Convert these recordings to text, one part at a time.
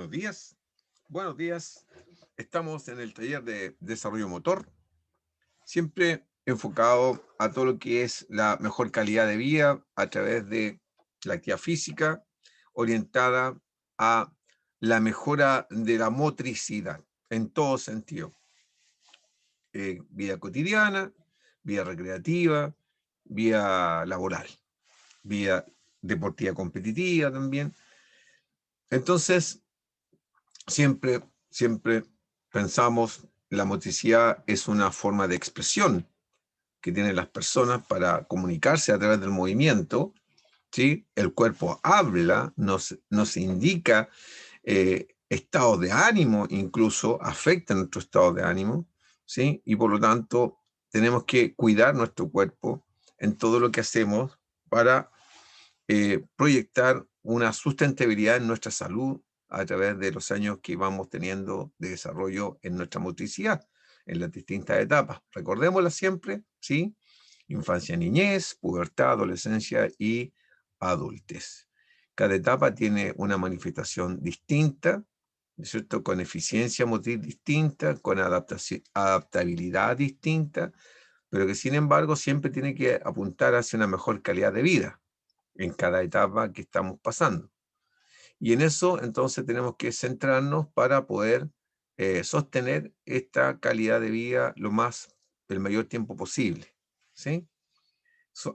Buenos días. Buenos días. Estamos en el taller de desarrollo motor, siempre enfocado a todo lo que es la mejor calidad de vida a través de la actividad física, orientada a la mejora de la motricidad en todo sentido. Vida cotidiana, vida recreativa, vida laboral, vida deportiva competitiva también. Entonces, siempre pensamos la motricidad es una forma de expresión que tienen las personas para comunicarse a través del movimiento, ¿sí? El cuerpo habla, nos indica estados de ánimo, incluso afecta nuestro estado de ánimo, ¿sí? Y por lo tanto tenemos que cuidar nuestro cuerpo en todo lo que hacemos para proyectar una sustentabilidad en nuestra salud a través de los años que vamos teniendo de desarrollo en nuestra motricidad, en las distintas etapas. Recordémoslas siempre, ¿sí? Infancia, niñez, pubertad, adolescencia y adultez. Cada etapa tiene una manifestación distinta, ¿no es cierto? Con eficiencia motriz distinta, con adaptabilidad distinta, pero que sin embargo siempre tiene que apuntar hacia una mejor calidad de vida en cada etapa que estamos pasando. Y en eso entonces tenemos que centrarnos para poder sostener esta calidad de vida el mayor tiempo posible, ¿sí?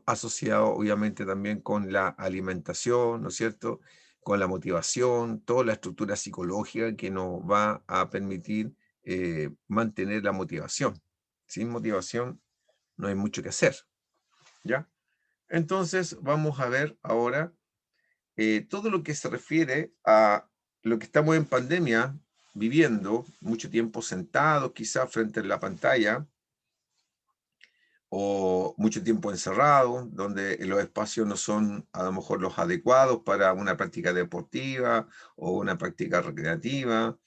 Asociado obviamente también con la alimentación, ¿no es cierto? Con la motivación, toda la estructura psicológica que nos va a permitir mantener la motivación. Sin motivación no hay mucho que hacer, ¿ya? Entonces vamos a ver ahora todo lo que se refiere a lo que estamos en pandemia viviendo, mucho tiempo sentados quizás frente a la pantalla o mucho tiempo encerrados, donde los espacios no son a lo mejor los adecuados para una práctica deportiva o una práctica recreativa,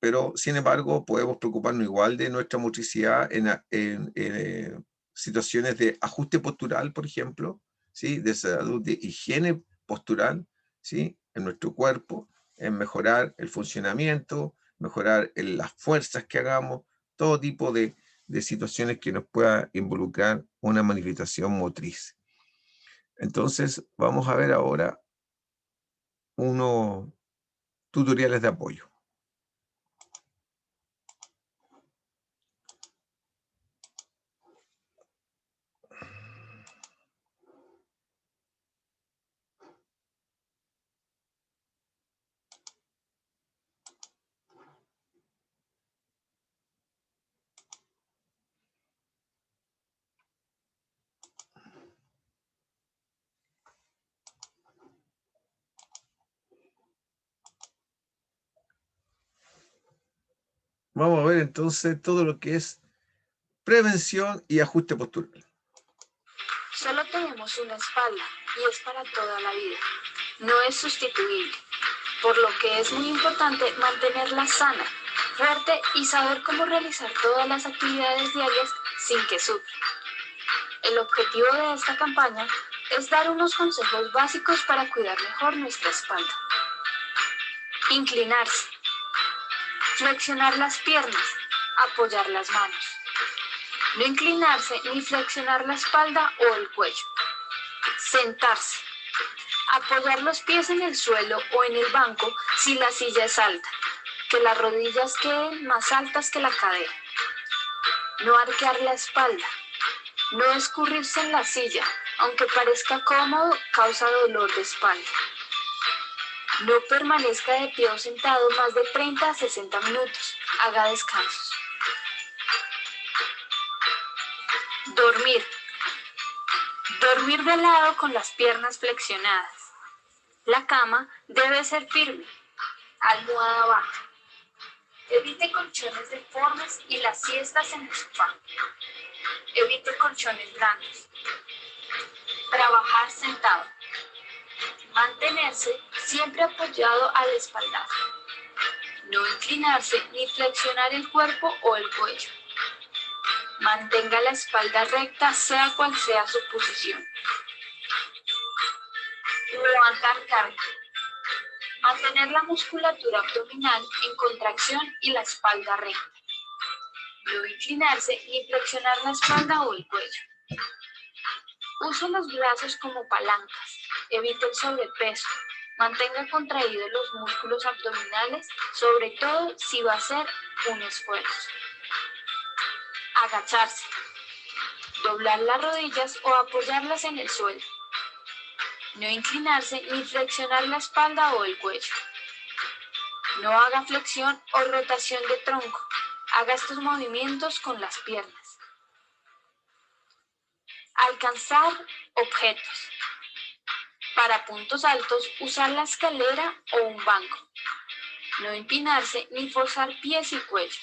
pero sin embargo podemos preocuparnos igual de nuestra motricidad en situaciones de ajuste postural, por ejemplo, ¿sí? De salud, de higiene postural, ¿sí? En nuestro cuerpo, en mejorar el funcionamiento, mejorar las fuerzas que hagamos, todo tipo de situaciones que nos pueda involucrar una manifestación motriz. Entonces, vamos a ver ahora unos tutoriales de apoyo. Vamos a ver entonces todo lo que es prevención y ajuste postural. Solo tenemos una espalda y es para toda la vida. No es sustituible, por lo que es muy importante mantenerla sana, fuerte y saber cómo realizar todas las actividades diarias sin que sufra. El objetivo de esta campaña es dar unos consejos básicos para cuidar mejor nuestra espalda. Inclinarse, flexionar las piernas, apoyar las manos. No inclinarse ni flexionar la espalda o el cuello. Sentarse. Apoyar los pies en el suelo o en el banco si la silla es alta. Que las rodillas queden más altas que la cadera. No arquear la espalda. No escurrirse en la silla, aunque parezca cómodo, causa dolor de espalda. No permanezca de pie o sentado más de 30 a 60 minutos. Haga descansos. Dormir. Dormir de lado con las piernas flexionadas. La cama debe ser firme. Almohada baja. Evite colchones deformes y las siestas en el sofá. Evite colchones blandos. Trabajar sentado. Mantenerse siempre apoyado al espaldar. No inclinarse ni flexionar el cuerpo o el cuello. Mantenga la espalda recta sea cual sea su posición. Levantar carga. Mantener la musculatura abdominal en contracción y la espalda recta. No inclinarse ni flexionar la espalda o el cuello. Use los brazos como palancas. Evite el sobrepeso. Mantenga contraídos los músculos abdominales, sobre todo si va a hacer un esfuerzo. Agacharse. Doblar las rodillas o apoyarlas en el suelo. No inclinarse ni flexionar la espalda o el cuello. No haga flexión o rotación de tronco. Haga estos movimientos con las piernas. Alcanzar objetos. Para puntos altos, usar la escalera o un banco. No empinarse ni forzar pies y cuello.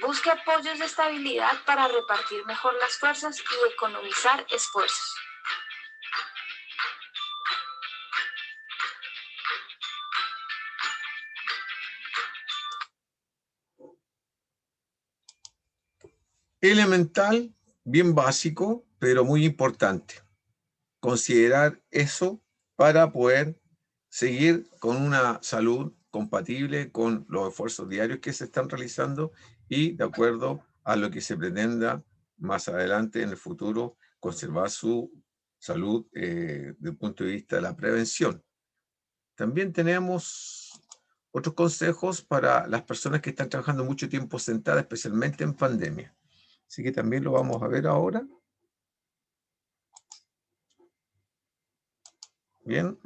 Busque apoyos de estabilidad para repartir mejor las fuerzas y economizar esfuerzos. Elemental, bien básico, pero muy importante. Considerar eso para poder seguir con una salud compatible con los esfuerzos diarios que se están realizando y de acuerdo a lo que se pretenda más adelante en el futuro, conservar su salud desde el punto de vista de la prevención. También tenemos otros consejos para las personas que están trabajando mucho tiempo sentadas, especialmente en pandemia. Así que también lo vamos a ver ahora. Bien.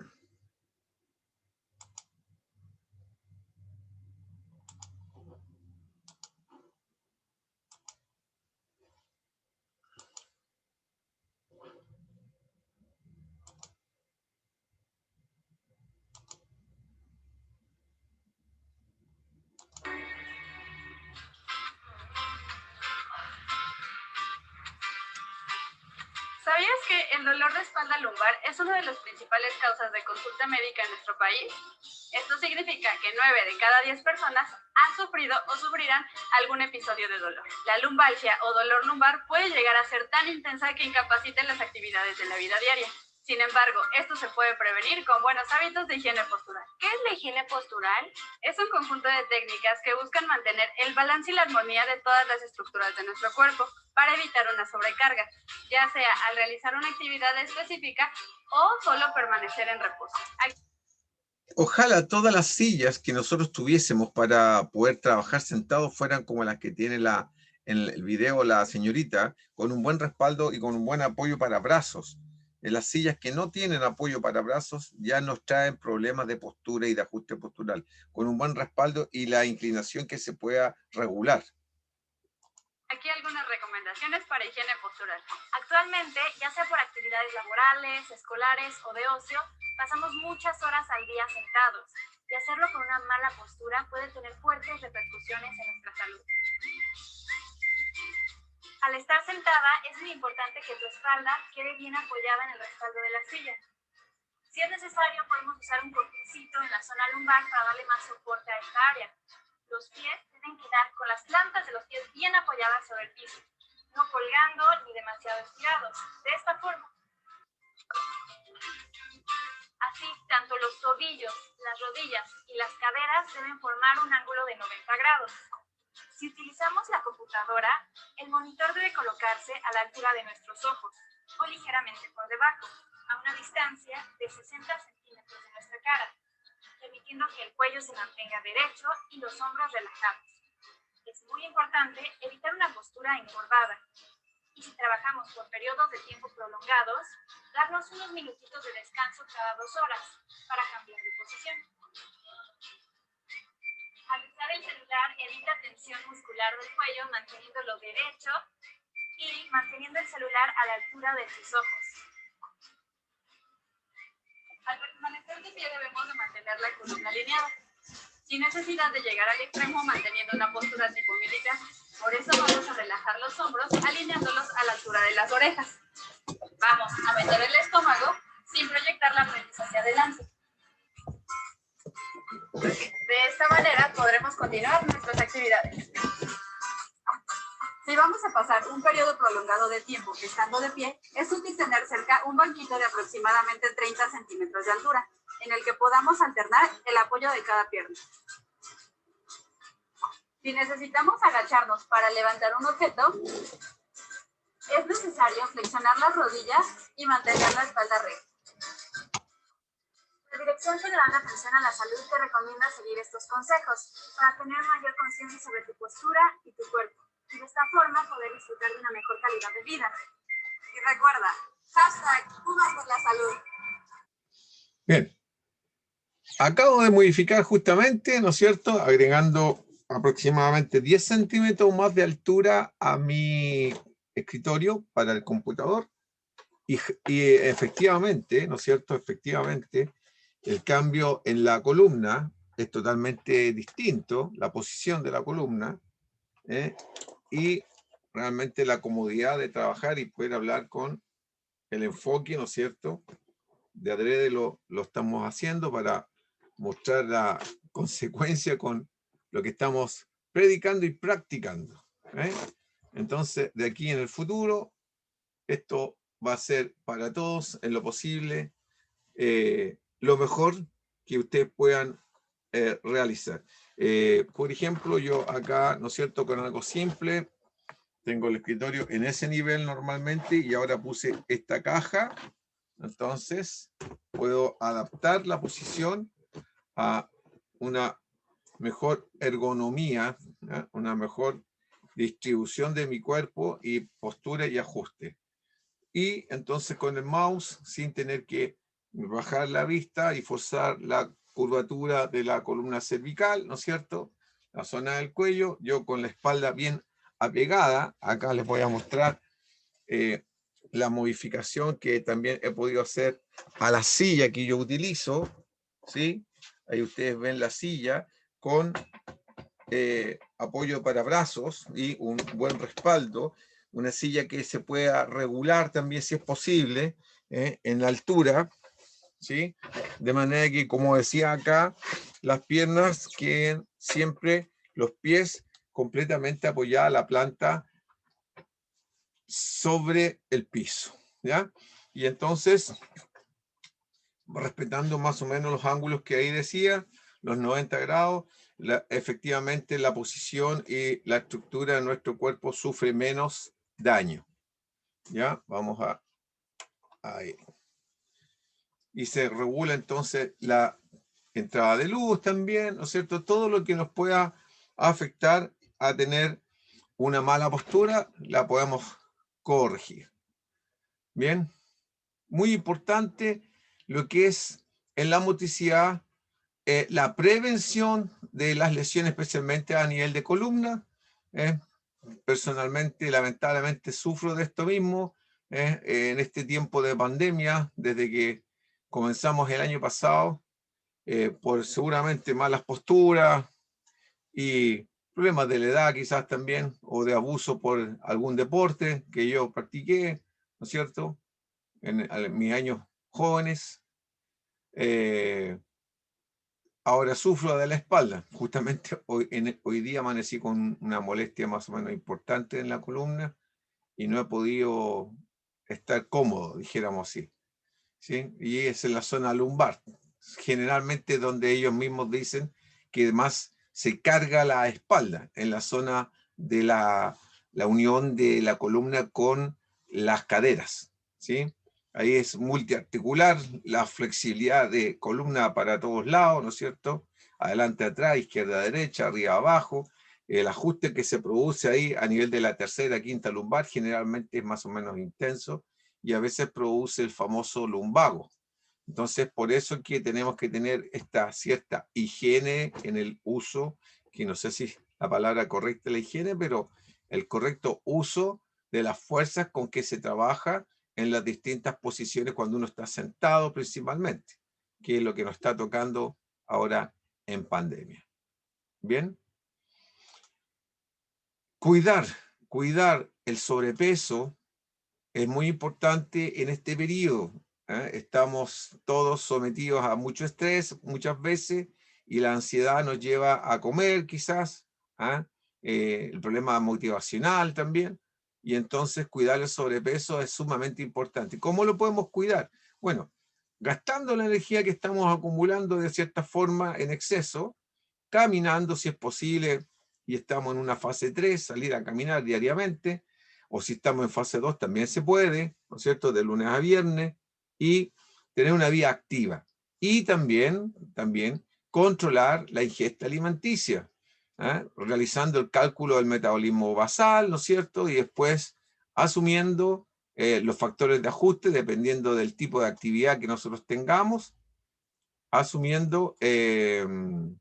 ¿Sabías que el dolor de espalda lumbar es una de las principales causas de consulta médica en nuestro país? Esto significa que 9 de cada 10 personas han sufrido o sufrirán algún episodio de dolor. La lumbalgia o dolor lumbar puede llegar a ser tan intensa que incapacita en las actividades de la vida diaria. Sin embargo, esto se puede prevenir con buenos hábitos de higiene postural. ¿Qué es la higiene postural? Es un conjunto de técnicas que buscan mantener el balance y la armonía de todas las estructuras de nuestro cuerpo para evitar una sobrecarga, ya sea al realizar una actividad específica o solo permanecer en reposo. Ojalá todas las sillas que nosotros tuviésemos para poder trabajar sentados fueran como las que tiene en el video la señorita, con un buen respaldo y con un buen apoyo para brazos. En las sillas que no tienen apoyo para brazos ya nos traen problemas de postura y de ajuste postural, con un buen respaldo y la inclinación que se pueda regular. Aquí algunas recomendaciones para higiene postural. Actualmente, ya sea por actividades laborales, escolares o de ocio, pasamos muchas horas al día sentados, y hacerlo con una mala postura puede tener fuertes repercusiones en nuestra salud. Al estar sentada, es muy importante que tu espalda quede bien apoyada en el respaldo de la silla. Si es necesario, podemos usar un cojincito en la zona lumbar para darle más soporte a esta área. Los pies deben quedar con las plantas de los pies bien apoyadas sobre el piso, no colgando ni demasiado estirados. De esta forma. Así, tanto los tobillos, las rodillas y las caderas deben formar un ángulo de 90 grados. Si utilizamos la computadora, el monitor debe colocarse a la altura de nuestros ojos o ligeramente por debajo, a una distancia de 60 centímetros de nuestra cara, permitiendo que el cuello se mantenga derecho y los hombros relajados. Es muy importante evitar una postura encorvada. Y si trabajamos por periodos de tiempo prolongados, darnos unos minutitos de descanso cada 2 horas para cambiar de posición. Al usar el celular, evita tensión muscular del cuello manteniéndolo derecho y manteniendo el celular a la altura de tus ojos. Al permanecer de pie debemos de mantener la columna alineada, sin necesidad de llegar al extremo manteniendo una postura tipo militar. Por eso vamos a relajar los hombros alineándolos a la altura de las orejas. Vamos a meter el estómago sin proyectar la pelvis hacia adelante. De esta manera podremos continuar nuestras actividades. Si vamos a pasar un periodo prolongado de tiempo estando de pie, es útil tener cerca un banquito de aproximadamente 30 centímetros de altura. en el que podamos alternar el apoyo de cada pierna. Si necesitamos agacharnos para levantar un objeto, es necesario flexionar las rodillas y mantener la espalda recta. La Dirección General de Atención a la Salud te recomienda seguir estos consejos para tener mayor conciencia sobre tu postura y tu cuerpo, y de esta forma poder disfrutar de una mejor calidad de vida. Y recuerda, #Pumas por la salud. Bien. Acabo de modificar justamente, ¿no es cierto?, agregando aproximadamente 10 centímetros más de altura a mi escritorio para el computador. Y efectivamente, ¿no es cierto?, efectivamente, el cambio en la columna es totalmente distinto, la posición de la columna, y realmente la comodidad de trabajar y poder hablar con el enfoque, ¿no es cierto?, de adrede lo estamos haciendo para mostrar la consecuencia con lo que estamos predicando y practicando. Entonces, de aquí en el futuro, esto va a ser para todos, en lo posible, lo mejor que ustedes puedan realizar. Por ejemplo, yo acá, ¿no es cierto?, con algo simple, tengo el escritorio en ese nivel normalmente y ahora puse esta caja. Entonces, puedo adaptar la posición a una mejor ergonomía, una mejor distribución de mi cuerpo y postura y ajuste. Y entonces con el mouse, sin tener que bajar la vista y forzar la curvatura de la columna cervical, ¿no es cierto?, la zona del cuello, yo con la espalda bien apegada, acá les voy a mostrar la modificación que también he podido hacer a la silla que yo utilizo, ¿sí? Ahí ustedes ven la silla con apoyo para brazos y un buen respaldo, una silla que se pueda regular también si es posible, en la altura, ¿sí? De manera que, como decía acá, las piernas queden siempre, los pies completamente apoyadas a la planta sobre el piso, ¿ya? Y entonces, respetando más o menos los ángulos que ahí decía, los 90 grados, efectivamente la posición y la estructura de nuestro cuerpo sufre menos daño. ¿Ya? Vamos a ahí. Y se regula entonces la entrada de luz también, ¿no es cierto? Todo lo que nos pueda afectar a tener una mala postura, la podemos corregir. Bien, muy importante lo que es en la motricidad, la prevención de las lesiones, especialmente a nivel de columna. Personalmente, lamentablemente, sufro de esto mismo en este tiempo de pandemia, desde que comenzamos el año pasado, por seguramente malas posturas y problemas de la edad quizás también, o de abuso por algún deporte que yo practiqué, ¿no es cierto?, en mis años jóvenes. Ahora sufro de la espalda. Justamente hoy día amanecí con una molestia más o menos importante en la columna y no he podido estar cómodo, dijéramos así, ¿sí? Y es en la zona lumbar, generalmente donde ellos mismos dicen que más se carga la espalda, en la zona de la unión de la columna con las caderas, ¿sí? Ahí es multiarticular, la flexibilidad de columna para todos lados, ¿no es cierto? Adelante, atrás, izquierda, derecha, arriba, abajo. El ajuste que se produce ahí a nivel de la tercera, quinta lumbar generalmente es más o menos intenso y a veces produce el famoso lumbago. Entonces, por eso que tenemos que tener esta cierta higiene en el uso, que no sé si la palabra correcta es la higiene, pero el correcto uso de las fuerzas con que se trabaja en las distintas posiciones cuando uno está sentado principalmente, que es lo que nos está tocando ahora en pandemia. Bien. Cuidar el sobrepeso es muy importante en este periodo. Estamos todos sometidos a mucho estrés muchas veces y la ansiedad nos lleva a comer quizás, el problema motivacional también, y entonces cuidar el sobrepeso es sumamente importante. ¿Cómo lo podemos cuidar? Bueno, gastando la energía que estamos acumulando de cierta forma en exceso, caminando si es posible, y estamos en una fase 3, salir a caminar diariamente, o si estamos en fase 2 también se puede, ¿no es cierto?, de lunes a viernes, y tener una vida activa. Y también controlar la ingesta alimenticia, realizando el cálculo del metabolismo basal, ¿no es cierto?, y después asumiendo los factores de ajuste dependiendo del tipo de actividad que nosotros tengamos, asumiendo el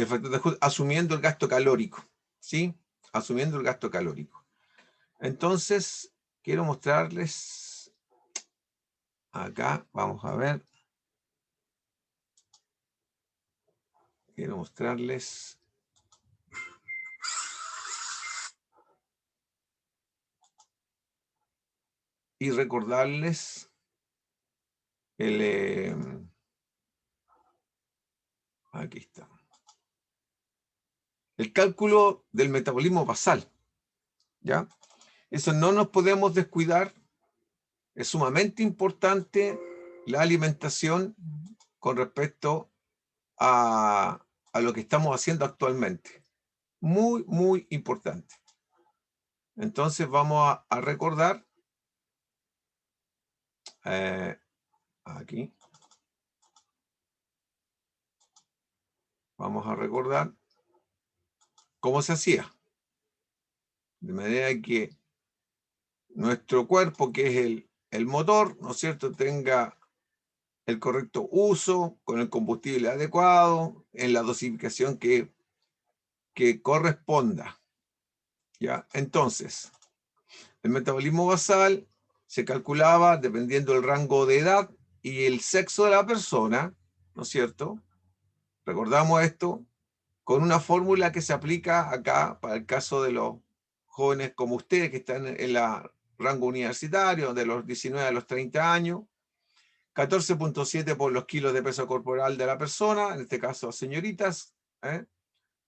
factor de ajuste, asumiendo el gasto calórico, ¿sí? Asumiendo el gasto calórico. Entonces, quiero mostrarles, acá, vamos a ver, quiero mostrarles y recordarles aquí está, el cálculo del metabolismo basal, ¿ya? Eso no nos podemos descuidar, es sumamente importante la alimentación con respecto a lo que estamos haciendo actualmente. Muy, muy importante. Entonces vamos a recordar, aquí, vamos a recordar cómo se hacía. De manera que nuestro cuerpo, que es el motor, ¿no es cierto?, tenga el correcto uso, con el combustible adecuado, en la dosificación que corresponda, ¿ya? Entonces, el metabolismo basal se calculaba dependiendo del rango de edad y el sexo de la persona, ¿no es cierto? Recordamos esto con una fórmula que se aplica acá para el caso de los jóvenes como ustedes que están en el rango universitario, de los 19 a los 30 años, 14.7 por los kilos de peso corporal de la persona, en este caso señoritas,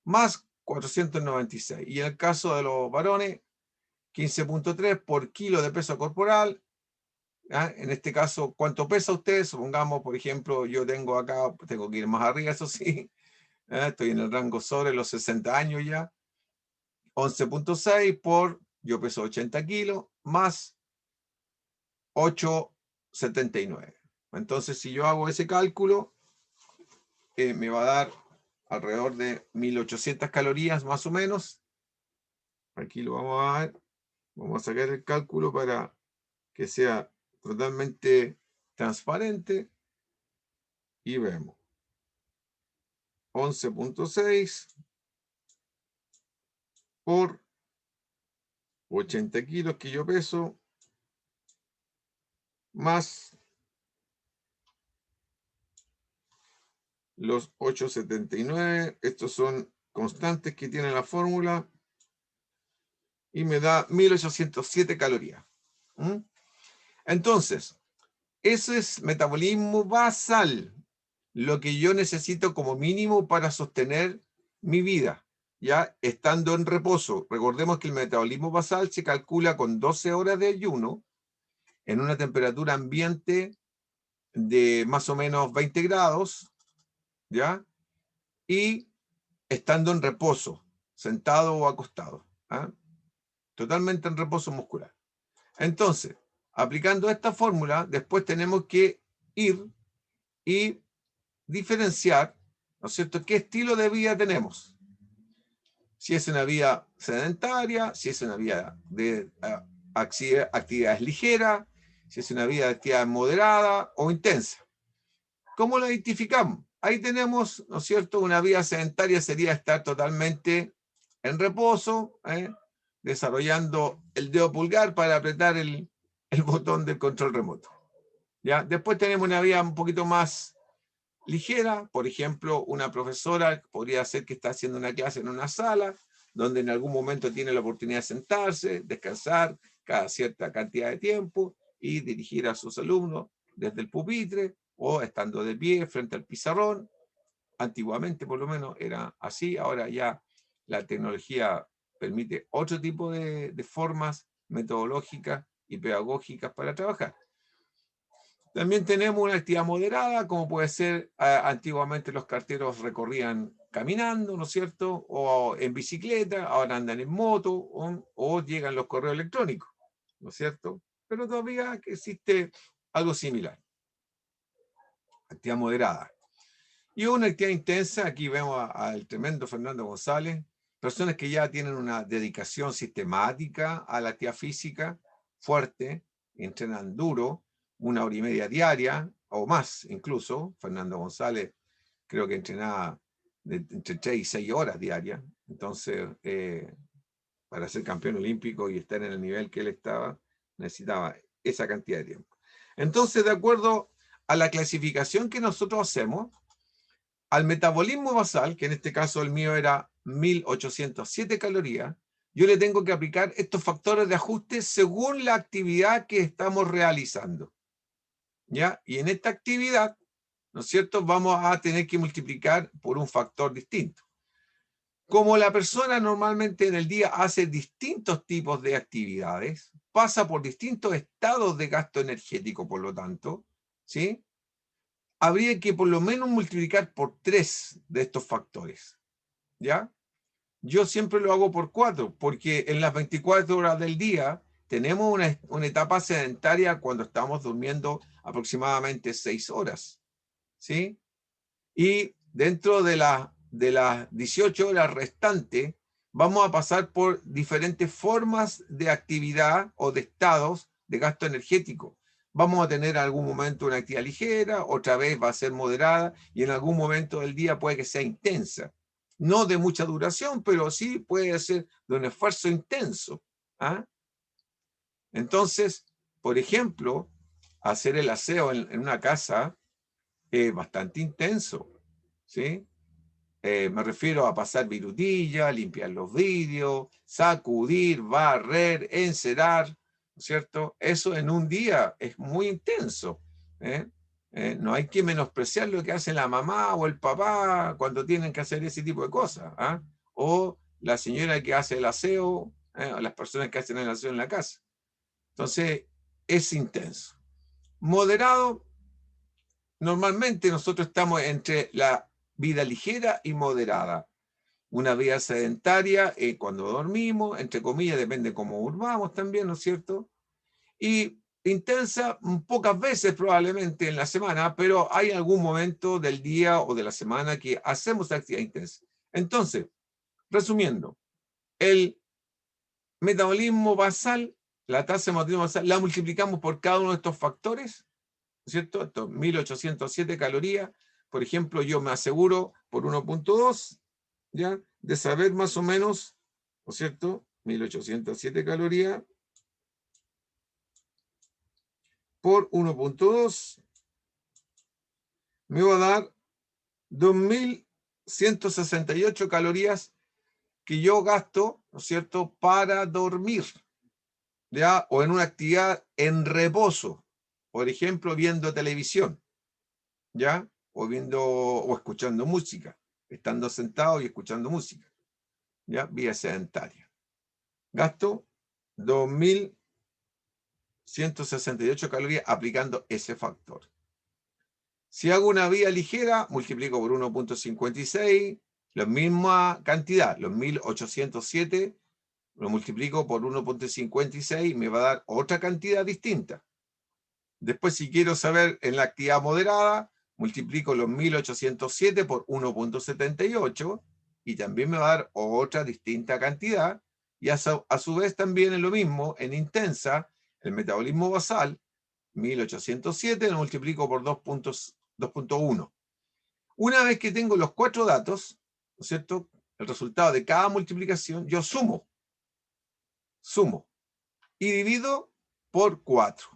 más 496. Y en el caso de los varones, 15.3 por kilo de peso corporal. En este caso, ¿cuánto pesa usted? Supongamos, por ejemplo, yo tengo acá, tengo que ir más arriba, eso sí, estoy en el rango sobre los 60 años ya. 11.6 por, yo peso 80 kilos, más 8,79. Entonces, si yo hago ese cálculo, me va a dar alrededor de 1.800 calorías más o menos. Aquí lo vamos a ver. Vamos a sacar el cálculo para que sea totalmente transparente. Y vemos. 11.6 por 80 kilos que yo peso, más los 8,79. Estos son constantes que tiene la fórmula. Y me da 1.807 calorías. Entonces, eso es metabolismo basal, lo que yo necesito como mínimo para sostener mi vida, ya estando en reposo. Recordemos que el metabolismo basal se calcula con 12 horas de ayuno en una temperatura ambiente de más o menos 20 grados, ¿ya? Y estando en reposo, sentado o acostado, totalmente en reposo muscular. Entonces, aplicando esta fórmula, después tenemos que ir y diferenciar, ¿no es cierto?, qué estilo de vida tenemos. Si es una vida sedentaria, si es una vida de actividades ligeras, si es una vida de actividad moderada o intensa. ¿Cómo la identificamos? Ahí tenemos, ¿no es cierto?, una vida sedentaria sería estar totalmente en reposo, desarrollando el dedo pulgar para apretar el botón del control remoto. ¿Ya? Después tenemos una vida un poquito más ligera, por ejemplo, una profesora podría ser que está haciendo una clase en una sala, donde en algún momento tiene la oportunidad de sentarse, descansar cada cierta cantidad de tiempo y dirigir a sus alumnos desde el pupitre o estando de pie frente al pizarrón, antiguamente por lo menos era así, ahora ya la tecnología permite otro tipo de formas metodológicas y pedagógicas para trabajar. También tenemos una actividad moderada, como puede ser, antiguamente los carteros recorrían caminando, ¿no es cierto? O en bicicleta, ahora andan en moto, o llegan los correos electrónicos, ¿no es cierto? Pero todavía existe algo similar. Actividad moderada. Y una actividad intensa, aquí vemos al tremendo Fernando González, personas que ya tienen una dedicación sistemática a la actividad física, fuerte, entrenan duro, 1 hora y media diaria, o más incluso. Fernando González creo que entrenaba entre 3 y 6 horas diarias. Entonces, para ser campeón olímpico y estar en el nivel que él estaba, necesitaba esa cantidad de tiempo. Entonces, de acuerdo a la clasificación que nosotros hacemos, al metabolismo basal, que en este caso el mío era 1807 calorías, yo le tengo que aplicar estos factores de ajuste según la actividad que estamos realizando. ¿Ya? Y en esta actividad, ¿no es cierto?, vamos a tener que multiplicar por un factor distinto. Como la persona normalmente en el día hace distintos tipos de actividades, pasa por distintos estados de gasto energético, por lo tanto, ¿sí?, habría que por lo menos multiplicar por 3 de estos factores, ¿ya? Yo siempre lo hago por 4, porque en las 24 horas del día tenemos una etapa sedentaria cuando estamos durmiendo aproximadamente 6 horas, ¿sí? Y dentro de las 18 horas restantes vamos a pasar por diferentes formas de actividad o de estados de gasto energético. Vamos a tener en algún momento una actividad ligera, otra vez va a ser moderada y en algún momento del día puede que sea intensa. No de mucha duración, pero sí puede ser de un esfuerzo intenso. ¿Ah? Entonces, por ejemplo, hacer el aseo en una casa es bastante intenso, ¿sí? Me refiero a pasar virutilla, limpiar los vidrios, sacudir, barrer, encerar, ¿no es cierto? Eso en un día es muy intenso. No hay que menospreciar lo que hace la mamá o el papá cuando tienen que hacer ese tipo de cosas. ¿Ah? O la señora que hace el aseo, o las personas que hacen el aseo en la casa. Entonces, es intenso. Moderado, normalmente nosotros estamos entre la vida ligera y moderada. Una vida sedentaria cuando dormimos, entre comillas, depende cómo durmamos también, ¿no es cierto? Y intensa pocas veces probablemente en la semana, pero hay algún momento del día o de la semana que hacemos actividad intensa. Entonces, resumiendo, el metabolismo basal, la tasa de metabolismo basal, la multiplicamos por cada uno de estos factores, ¿no es cierto? Estos 1807 calorías, por ejemplo, yo me aseguro por 1.2, ¿ya?, de saber más o menos, ¿no es cierto?, 1807 calorías por 1.2 me va a dar 2168 calorías que yo gasto, ¿no es cierto?, para dormir, ¿ya?, o en una actividad en reposo, por ejemplo, viendo televisión, ¿ya?, o escuchando música, estando sentado y escuchando música, ¿ya?, vía sedentaria. Gasto 2168 calorías aplicando ese factor. Si hago una vía ligera, multiplico por 1.56, la misma cantidad, los 1807, lo multiplico por 1.56, me va a dar otra cantidad distinta. Después, si quiero saber en la actividad moderada, multiplico los 1807 por 1.78 y también me va a dar otra distinta cantidad. Y a su vez también es lo mismo en intensa, el metabolismo basal, 1807 lo multiplico por 2.1. Una vez que tengo los 4 datos, ¿no es cierto?, el resultado de cada multiplicación, yo sumo y divido por 4.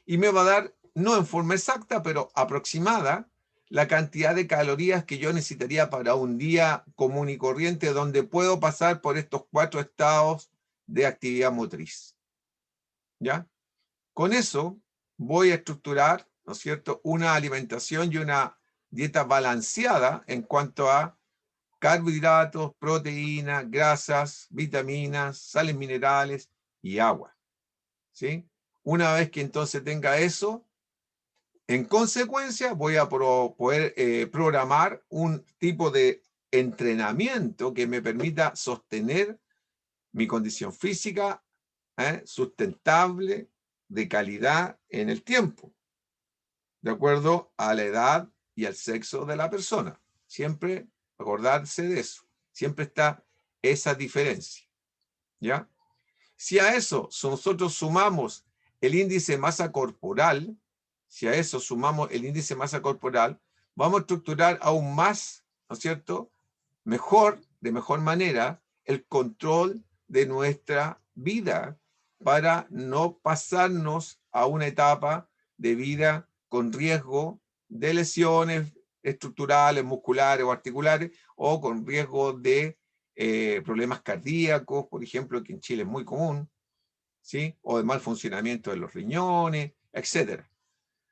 Y me va a dar, no en forma exacta, pero aproximada, la cantidad de calorías que yo necesitaría para un día común y corriente donde puedo pasar por estos 4 estados de actividad motriz. ¿Ya? Con eso voy a estructurar, ¿no es cierto?, una alimentación y una dieta balanceada en cuanto a carbohidratos, proteínas, grasas, vitaminas, sales minerales y agua. ¿Sí? Una vez que entonces tenga eso, en consecuencia voy a poder programar un tipo de entrenamiento que me permita sostener mi condición física sustentable, de calidad en el tiempo, de acuerdo a la edad y al sexo de la persona. Siempre acordarse de eso. Siempre está esa diferencia. ¿Ya? Si a eso nosotros sumamos el índice de masa corporal, vamos a estructurar aún más, ¿no es cierto?, de mejor manera, el control de nuestra vida para no pasarnos a una etapa de vida con riesgo de lesiones estructurales, musculares o articulares, o con riesgo de problemas cardíacos, por ejemplo, que en Chile es muy común, ¿sí? O de mal funcionamiento de los riñones, etc.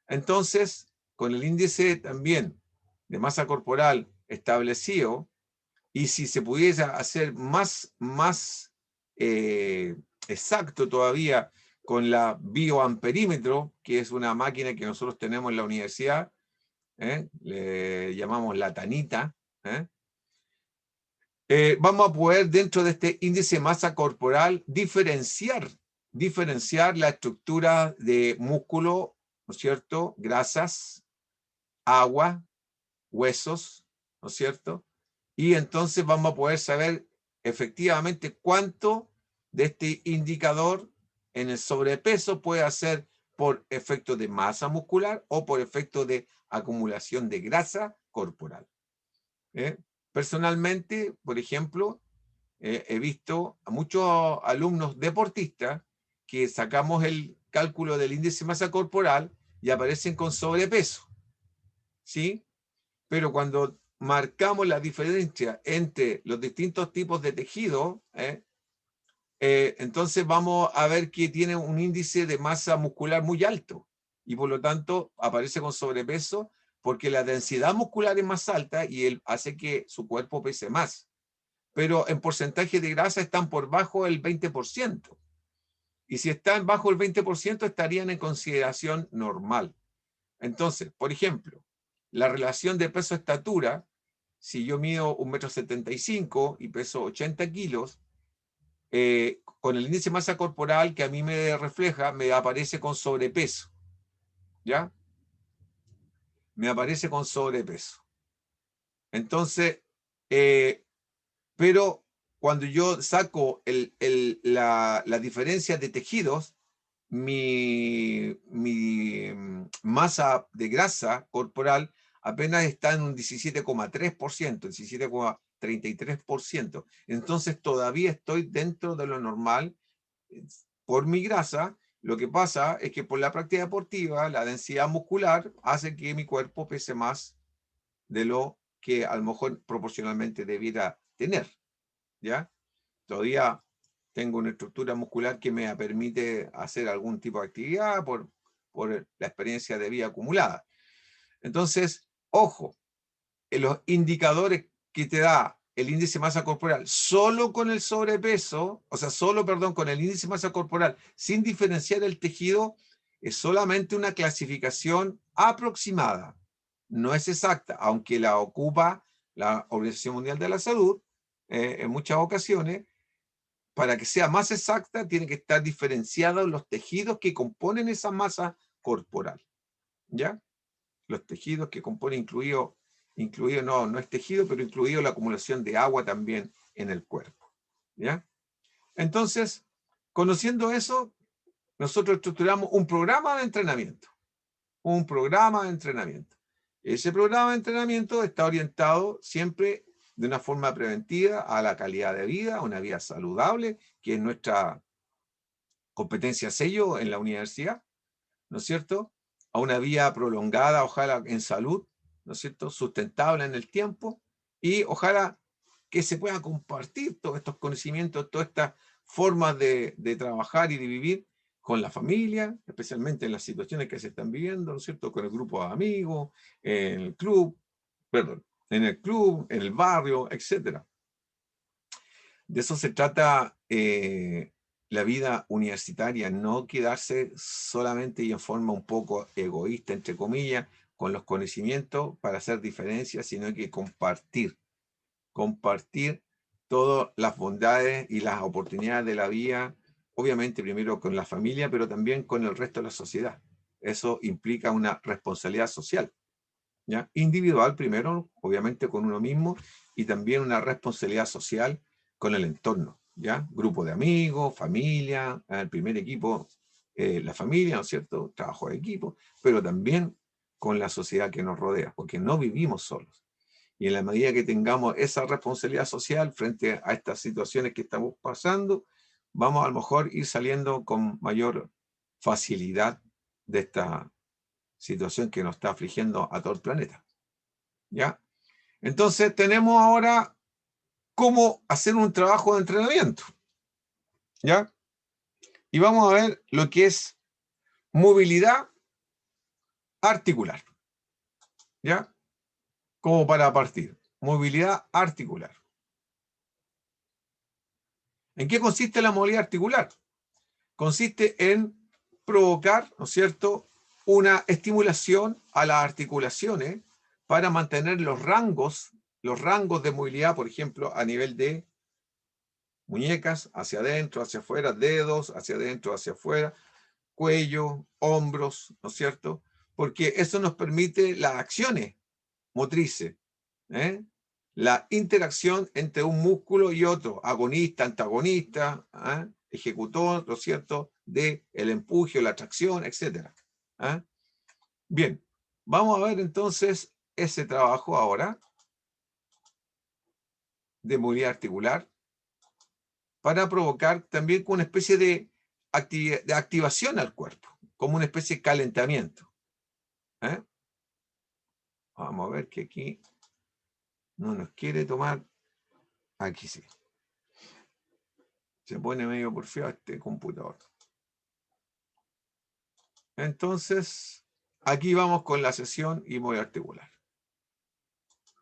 Entonces, con el índice también de masa corporal establecido, y si se pudiese hacer más exacto todavía con la bioamperímetro, que es una máquina que nosotros tenemos en la universidad, le llamamos la Tanita, vamos a poder dentro de este índice de masa corporal diferenciar la estructura de músculo, ¿no es cierto?, grasas, agua, huesos, ¿no es cierto? Y entonces vamos a poder saber efectivamente cuánto de este indicador en el sobrepeso puede hacer por efecto de masa muscular o por efecto de acumulación de grasa corporal. Personalmente, por ejemplo, he visto a muchos alumnos deportistas que sacamos el cálculo del índice de masa corporal y aparecen con sobrepeso, ¿sí? Pero cuando marcamos la diferencia entre los distintos tipos de tejido, entonces vamos a ver que tiene un índice de masa muscular muy alto y por lo tanto aparece con sobrepeso porque la densidad muscular es más alta y él hace que su cuerpo pese más. Pero en porcentaje de grasa están por bajo el 20%. Y si están bajo el 20% estarían en consideración normal. Entonces, por ejemplo, la relación de peso-estatura, si yo mido 1,75 m y peso 80 kilos, con el índice de masa corporal que a mí me refleja, me aparece con sobrepeso. ¿Ya? Me aparece con sobrepeso. Entonces, pero cuando yo saco la diferencia de tejidos, mi masa de grasa corporal apenas está en un 17,3%, 17,33%. Entonces todavía estoy dentro de lo normal por mi grasa. Lo que pasa es que por la práctica deportiva, la densidad muscular hace que mi cuerpo pese más de lo que a lo mejor proporcionalmente debiera tener, ¿ya? Todavía tengo una estructura muscular que me permite hacer algún tipo de actividad por la experiencia de vida acumulada. Entonces, ojo, en los indicadores que te da el índice de masa corporal solo con el sobrepeso, o sea, con el índice de masa corporal sin diferenciar el tejido, es solamente una clasificación aproximada. No es exacta, aunque la ocupa la Organización Mundial de la Salud en muchas ocasiones. Para que sea más exacta, tiene que estar diferenciados los tejidos que componen esa masa corporal. ¿Ya? Los tejidos que componen, incluido no es tejido, pero incluido la acumulación de agua también en el cuerpo. ¿Ya? Entonces, conociendo eso, nosotros estructuramos un programa de entrenamiento. Un programa de entrenamiento. Ese programa de entrenamiento está orientado siempre de una forma preventiva a la calidad de vida, una vida saludable, que es nuestra competencia sello en la universidad, ¿no es cierto? A una vida prolongada, ojalá en salud, ¿no es cierto? Sustentable en el tiempo, y ojalá que se puedan compartir todos estos conocimientos, todas estas formas de trabajar y de vivir con la familia, especialmente en las situaciones que se están viviendo, ¿no es cierto? Con el grupo de amigos, en el club, perdón, en el club, en el barrio, etc. De eso se trata la vida universitaria, no quedarse solamente y en forma un poco egoísta, entre comillas, con los conocimientos para hacer diferencias, sino que compartir todas las bondades y las oportunidades de la vida, obviamente primero con la familia, pero también con el resto de la sociedad. Eso implica una responsabilidad social, ¿ya? Individual primero, obviamente con uno mismo, y también una responsabilidad social con el entorno, ¿ya? Grupo de amigos, familia, el primer equipo, la familia, ¿no es cierto? Trabajo de equipo, pero también con la sociedad que nos rodea, porque no vivimos solos. Y en la medida que tengamos esa responsabilidad social frente a estas situaciones que estamos pasando, vamos a lo mejor ir saliendo con mayor facilidad de esta situación que nos está afligiendo a todo el planeta. ¿Ya? Entonces tenemos ahora cómo hacer un trabajo de entrenamiento. ¿Ya? Y vamos a ver lo que es movilidad articular. ¿Ya? Como para partir. Movilidad articular. ¿En qué consiste la movilidad articular? Consiste en provocar, ¿no es cierto?, una estimulación a las articulaciones para mantener los rangos de movilidad, por ejemplo, a nivel de muñecas, hacia adentro, hacia afuera, dedos, hacia adentro, hacia afuera, cuello, hombros, ¿no es cierto? Porque eso nos permite las acciones motrices, ¿eh? La interacción entre un músculo y otro, agonista, antagonista, ¿eh? Ejecutor, ¿no es cierto?, de el empuje o la tracción, etc. ¿Eh? Bien, vamos a ver entonces ese trabajo ahora de movilidad articular para provocar también una especie de activación al cuerpo, como una especie de calentamiento. ¿Eh? Vamos a ver que aquí no nos quiere tomar. Aquí sí. Se pone medio porfiado este computador. Entonces, aquí vamos con la sesión y movilidad articular.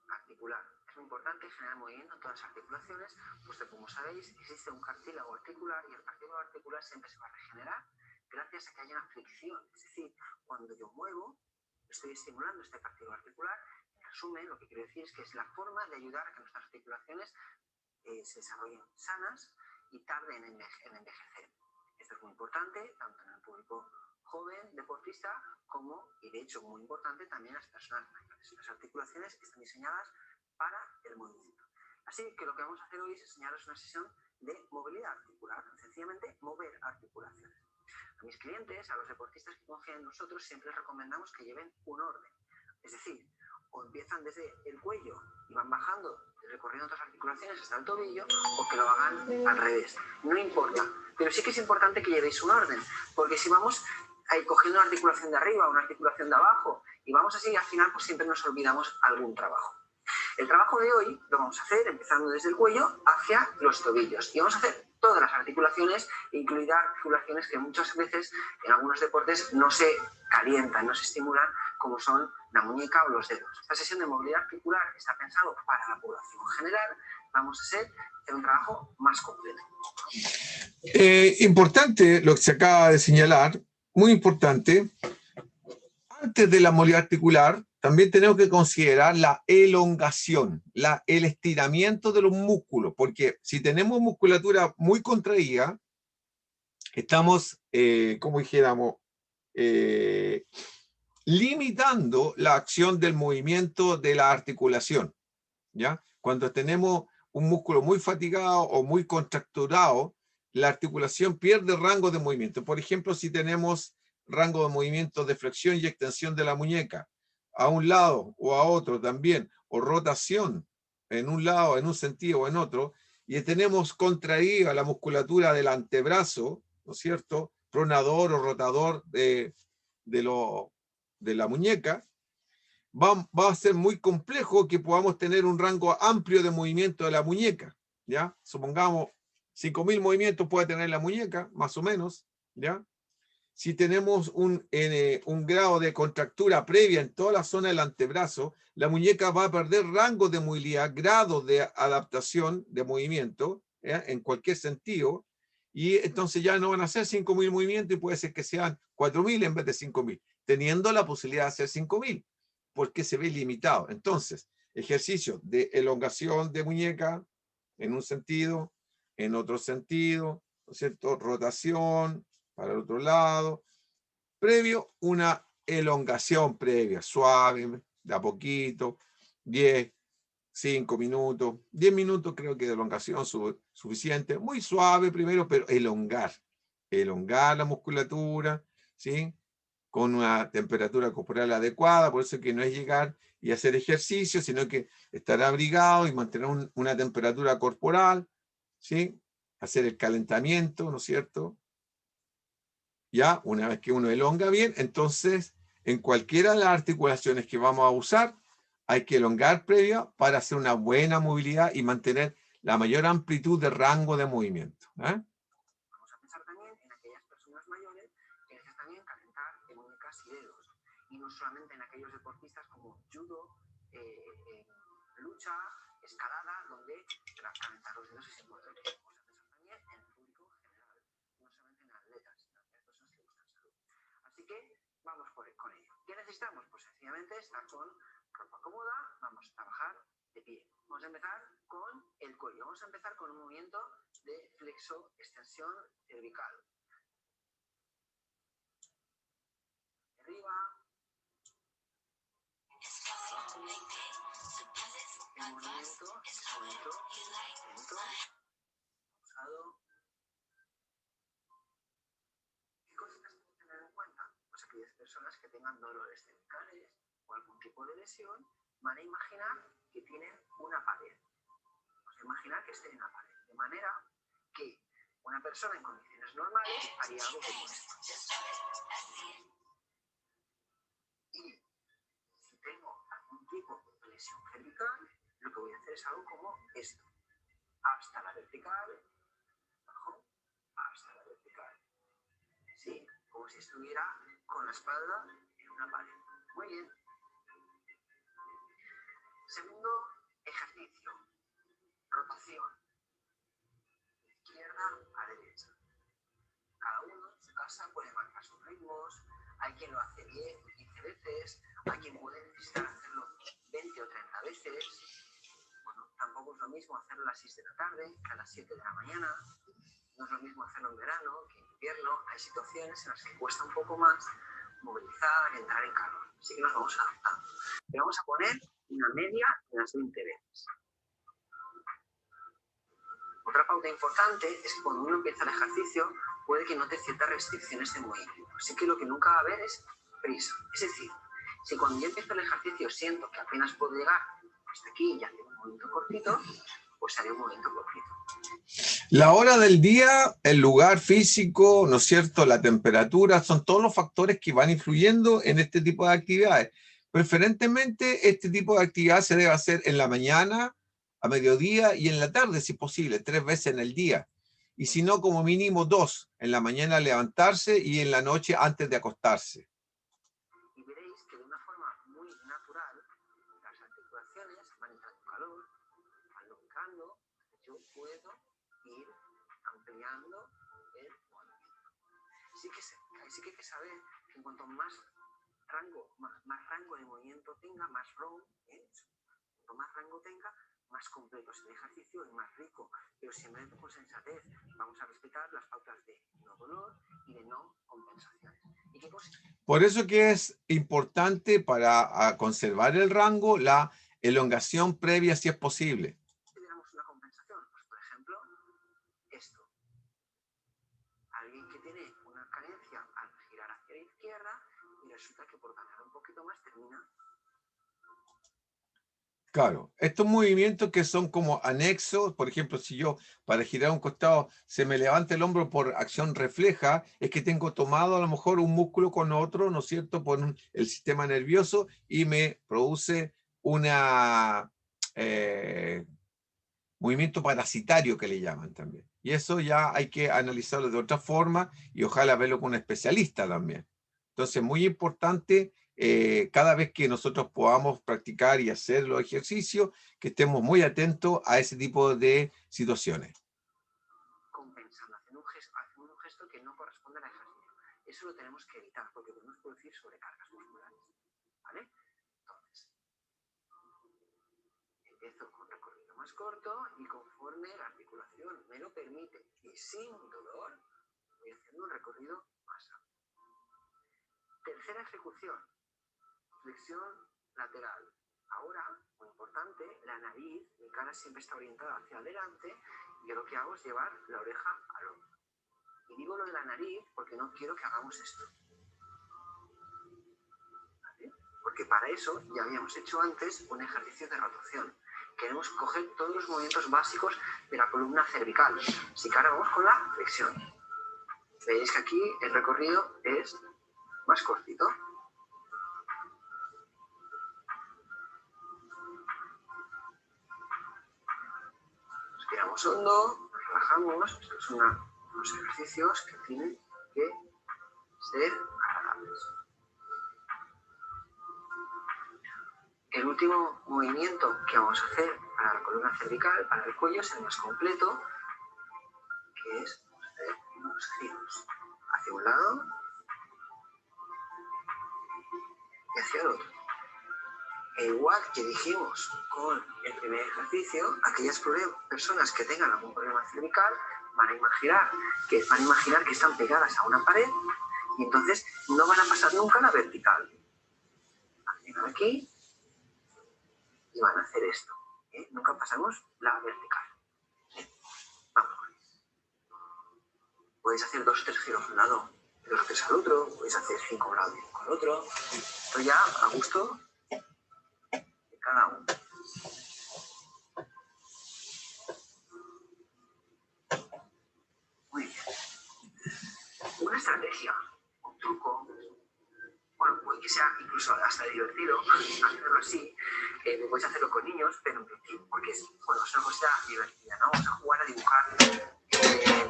Articular. Es muy importante generar movimiento en todas las articulaciones, puesto que, como sabéis, existe un cartílago articular y el cartílago articular siempre se va a regenerar gracias a que haya una fricción. Es decir, cuando yo muevo, estoy estimulando este cartílago articular. En resumen, lo que quiero decir es que es la forma de ayudar a que nuestras articulaciones se desarrollen sanas y tarden en envejecer. Esto es muy importante, tanto en el público joven, deportista, como, y de hecho muy importante, también las personas mayores. Las articulaciones están diseñadas para el movimiento. Así que lo que vamos a hacer hoy es enseñaros una sesión de movilidad articular, sencillamente mover articulaciones. A mis clientes, a los deportistas que confían en nosotros, siempre les recomendamos que lleven un orden. Es decir, o empiezan desde el cuello y van bajando, recorriendo otras articulaciones hasta el tobillo, o que lo hagan al revés. No importa, pero sí que es importante que llevéis un orden, porque si vamos cogiendo una articulación de arriba, una articulación de abajo, y vamos así, al final pues siempre nos olvidamos algún trabajo. El trabajo de hoy lo vamos a hacer empezando desde el cuello hacia los tobillos, y vamos a hacer todas las articulaciones, incluidas articulaciones que muchas veces en algunos deportes no se calientan, no se estimulan, como son la muñeca o los dedos. Esta sesión de movilidad articular está pensado para la población general. Vamos a hacer un trabajo más completo. Importante lo que se acaba de señalar, muy importante. Antes de la movilidad articular, también tenemos que considerar la elongación, el estiramiento de los músculos, porque si tenemos musculatura muy contraída, estamos, como dijéramos, limitando la acción del movimiento de la articulación, ¿ya? Cuando tenemos un músculo muy fatigado o muy contracturado, la articulación pierde rango de movimiento. Por ejemplo, si tenemos rango de movimiento de flexión y extensión de la muñeca, a un lado o a otro también, o rotación en un lado, en un sentido o en otro, y tenemos contraída la musculatura del antebrazo, ¿no es cierto?, pronador o rotador de la muñeca, va a ser muy complejo que podamos tener un rango amplio de movimiento de la muñeca, ¿ya? Supongamos 5.000 movimientos puede tener la muñeca, más o menos, ¿ya? si tenemos un grado de contractura previa en toda la zona del antebrazo, la muñeca va a perder rango de movilidad, grado de adaptación de movimiento, en cualquier sentido, y entonces ya no van a ser 5.000 movimientos y puede ser que sean 4.000 en vez de 5.000, teniendo la posibilidad de hacer 5.000, porque se ve limitado. Entonces, ejercicio de elongación de muñeca en un sentido, en otro sentido, ¿no es cierto? Rotación para el otro lado, previo una elongación previa, suave, de a poquito, 10, 5 minutos, 10 minutos creo que de elongación suficiente, muy suave primero, pero elongar la musculatura, ¿sí? Con una temperatura corporal adecuada, por eso que no es llegar y hacer ejercicio, sino que estar abrigado y mantener una temperatura corporal, ¿sí? Hacer el calentamiento, ¿no es cierto? Ya, una vez que uno elonga bien, entonces en cualquiera de las articulaciones que vamos a usar, hay que elongar previa para hacer una buena movilidad y mantener la mayor amplitud de rango de movimiento. Vamos a pensar también en aquellas personas mayores que necesitan también calentar de muñecas y dedos. Y no solamente en aquellos deportistas como judo, lucha, escalada, donde calentar los dedos es importante. Vamos a pensar también en el público en general, no solamente en atletas, sino en personas que buscan salud. Así que vamos con ello. ¿Qué necesitamos? Pues sencillamente estar con ropa cómoda, vamos a trabajar de pie. Vamos a empezar con el cuello. Vamos a empezar con un movimiento de flexo-extensión cervical. Arriba. El movimiento lento, pausado. ¿Qué cosas tenemos que tener en cuenta? Pues aquellas personas que tengan dolores cervicales o algún tipo de lesión van a imaginar que tienen una pared. Vamos a imaginar que estén en una pared. De manera que una persona en condiciones normales haría algo como esto. Y si tengo algún tipo de lesión cervical, lo que voy a hacer es algo como esto. Hasta la vertical, abajo, hasta la vertical. ¿Sí? Como si estuviera con la espalda en una pared. Muy bien. Segundo ejercicio. Rotación. De izquierda a derecha. Cada uno en su casa puede marcar sus ritmos. Hay quien lo hace 10 o 15 veces. Hay quien puede necesitar hacerlo 20 o 30 veces. Bueno, tampoco es lo mismo hacerlo a las 6 de la tarde que a las 7 de la mañana. No es lo mismo hacerlo en verano que en invierno. Hay situaciones en las que cuesta un poco más movilizar, entrar en calor. Así que nos vamos a adaptar. Le vamos a poner una media de las 20 veces. Otra pauta importante es que cuando uno empieza el ejercicio puede que note ciertas restricciones de movimiento. Así que lo que nunca va a haber es prisa. Es decir, si cuando yo empiezo el ejercicio siento que apenas puedo llegar hasta aquí y hacer un movimiento cortito, pues haré un movimiento cortito. La hora del día, el lugar físico, ¿no es cierto?, la temperatura, son todos los factores que van influyendo en este tipo de actividades. Preferentemente, este tipo de actividad se debe hacer en la mañana, a mediodía y en la tarde, si posible, 3 veces en el día. Y si no, como mínimo 2, en la mañana levantarse y en la noche antes de acostarse. Y veréis que de una forma muy natural, las articulaciones van entrando en calor, van elongando, yo puedo ir ampliando el movimiento. Sí que hay que saber que en cuanto más rango de movimiento tenga, más ROM es. Cuanto más rango tenga, más completo es el ejercicio y más rico. Pero siempre con sensatez vamos a respetar las pautas de no dolor y de no compensaciones. ¿Y qué cosas? Por eso que es importante para conservar el rango la elongación previa si es posible. Tenemos una compensación, pues por ejemplo, esto. Alguien que tiene una carencia al girar hacia la izquierda y resulta que por ganar un poquito más termina. Claro, estos movimientos que son como anexos, por ejemplo, si yo para girar a un costado se me levanta el hombro por acción refleja, es que tengo tomado a lo mejor un músculo con otro, ¿no es cierto?, por el sistema nervioso y me produce una movimiento parasitario que le llaman también. Y eso ya hay que analizarlo de otra forma y ojalá verlo con un especialista también. Entonces, muy importante, cada vez que nosotros podamos practicar y hacer los ejercicios, que estemos muy atentos a ese tipo de situaciones. Compensando, haciendo un gesto que no corresponde al ejercicio. Eso lo tenemos que evitar porque podemos producir sobrecargas musculares. ¿Vale? Entonces, empiezo con recorrido más corto y conforme la articulación me lo permite y sin dolor, voy haciendo un recorrido más amplio. Tercera ejecución, flexión lateral. Ahora, muy importante, la nariz, mi cara siempre está orientada hacia adelante y yo lo que hago es llevar la oreja al hombro. Y digo lo de la nariz porque no quiero que hagamos esto. ¿Vale? Porque para eso ya habíamos hecho antes un ejercicio de rotación. Queremos coger todos los movimientos básicos de la columna cervical. Así que ahora vamos con la flexión. Veis que aquí el recorrido es más cortito. Respiramos hondo, nos relajamos. Estos son unos ejercicios que tienen que ser agradables. El último movimiento que vamos a hacer para la columna cervical, para el cuello, es el más completo, que es hacer unos giros hacia un lado y hacia el otro. E igual que dijimos con el primer ejercicio, aquellas personas que tengan algún problema cervical van a imaginar que están pegadas a una pared y entonces no van a pasar nunca la vertical. Llegan aquí y van a hacer esto. Nunca pasamos la vertical. Vamos. Podéis hacer 2 o 3 giros a un lado, 2 o 3 al otro, podéis hacer 5 a un lado y 5 al otro. Esto ya a gusto de cada uno. Muy bien. Una estrategia, un truco, bueno, puede que sea incluso hasta divertido hacerlo así. Podéis hacerlo con niños, pero en principio, porque es una cosa divertida, ¿no? Vamos a jugar a dibujar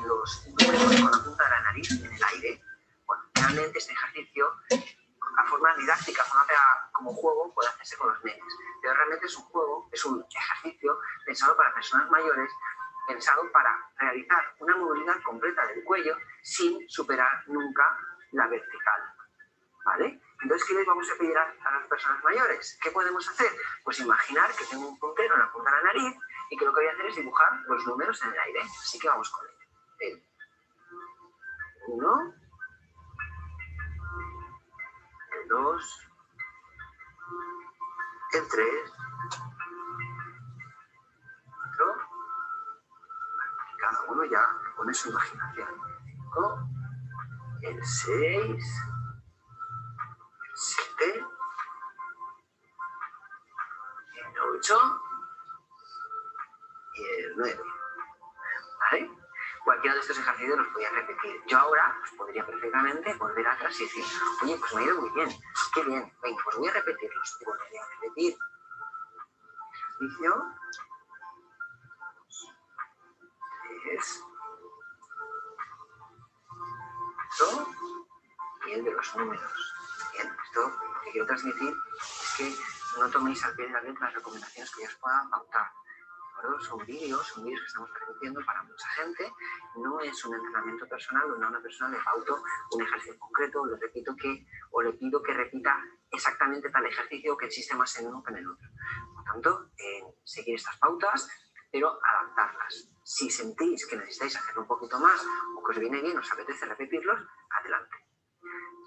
los números con la punta de la nariz en el aire. Bueno, realmente este ejercicio, a forma didáctica, como juego, puede hacerse con los nenes. Pero realmente es un juego, es un ejercicio pensado para personas mayores, pensado para realizar una movilidad completa del cuello sin superar nunca la vertical. ¿Vale? Entonces, ¿qué les vamos a pedir a las personas mayores? ¿Qué podemos hacer? Pues imaginar que tengo un puntero en la punta de la nariz y que lo que voy a hacer es dibujar los números en el aire. Así que vamos con ello. El 1, el 2, el 3, 4, cada uno ya pone su imaginación. El 6, el 7, el 8 y el 9. ¿Vale? Cualquiera de estos ejercicios los podía repetir. Yo ahora pues, podría perfectamente volver atrás y decir, oye, pues me ha ido muy bien, qué bien, venga, pues voy a repetirlos. Y volvería a repetir ejercicio 3, 4 y el de los números. Bien, esto lo que quiero transmitir es que no toméis al pie de la letra las recomendaciones que ya os puedan pautar. Son vídeos que estamos transmitiendo para mucha gente. No es un entrenamiento personal donde a una persona le pauto un ejercicio concreto, le pido que repita exactamente tal ejercicio que existe más en uno que en el otro. Por tanto, seguir estas pautas, pero adaptarlas. Si sentís que necesitáis hacerlo un poquito más o que os viene bien, os apetece repetirlos, adelante.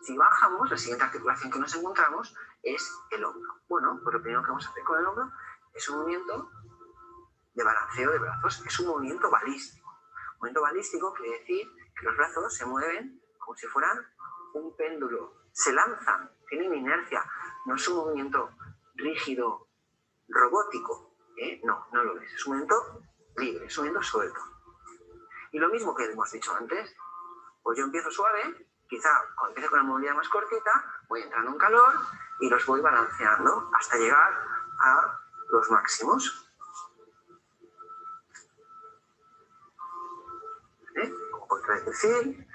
Si bajamos, la siguiente articulación que nos encontramos es el hombro. Bueno, pues lo primero que vamos a hacer con el hombro es un movimiento de balanceo de brazos. Es un movimiento balístico. Un movimiento balístico quiere decir que los brazos se mueven como si fueran un péndulo. Se lanzan, tienen inercia. No es un movimiento rígido, robótico. No lo es. Es un movimiento libre, es un movimiento suelto. Y lo mismo que hemos dicho antes, pues yo empiezo suave, quizá empiezo con la movilidad más cortita, voy entrando en calor y los voy balanceando hasta llegar a los máximos. voy reducir,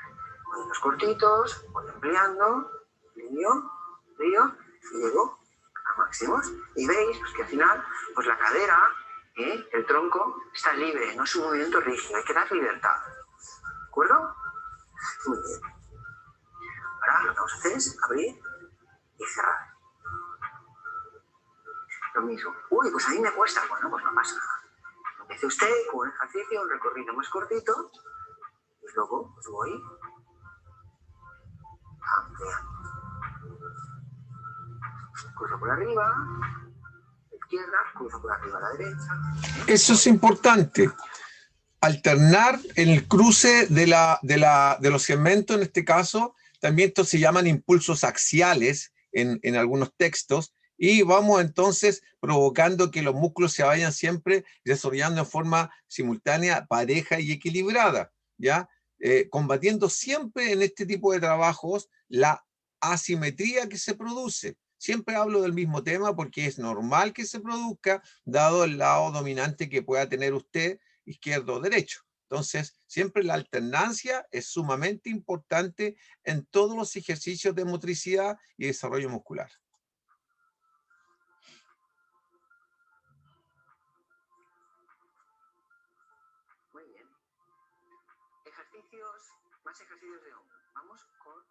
movimientos cortitos, voy ampliando, lío, y llego a máximos. Y veis pues, que al final, pues la cadera, el tronco, está libre, no es un movimiento rígido, hay que dar libertad. ¿De acuerdo? Muy bien. Ahora lo que vamos a hacer es abrir y cerrar. Lo mismo. Uy, pues a mí me cuesta. Bueno, pues no pasa nada. Empiece usted con un ejercicio, un recorrido más cortito, y luego pues voy ampliando. Cruzo por arriba, la izquierda, cruzo por arriba a la derecha. Eso es importante. Alternar en el cruce de los segmentos, en este caso, también estos se llaman impulsos axiales en algunos textos, y vamos entonces provocando que los músculos se vayan siempre desarrollando en forma simultánea, pareja y equilibrada, ¿ya? Combatiendo siempre en este tipo de trabajos la asimetría que se produce. Siempre hablo del mismo tema porque es normal que se produzca, dado el lado dominante que pueda tener usted, izquierdo o derecho. Entonces, siempre la alternancia es sumamente importante en todos los ejercicios de motricidad y desarrollo muscular. Muy bien. Ejercicios, más ejercicios de hombro. Vamos con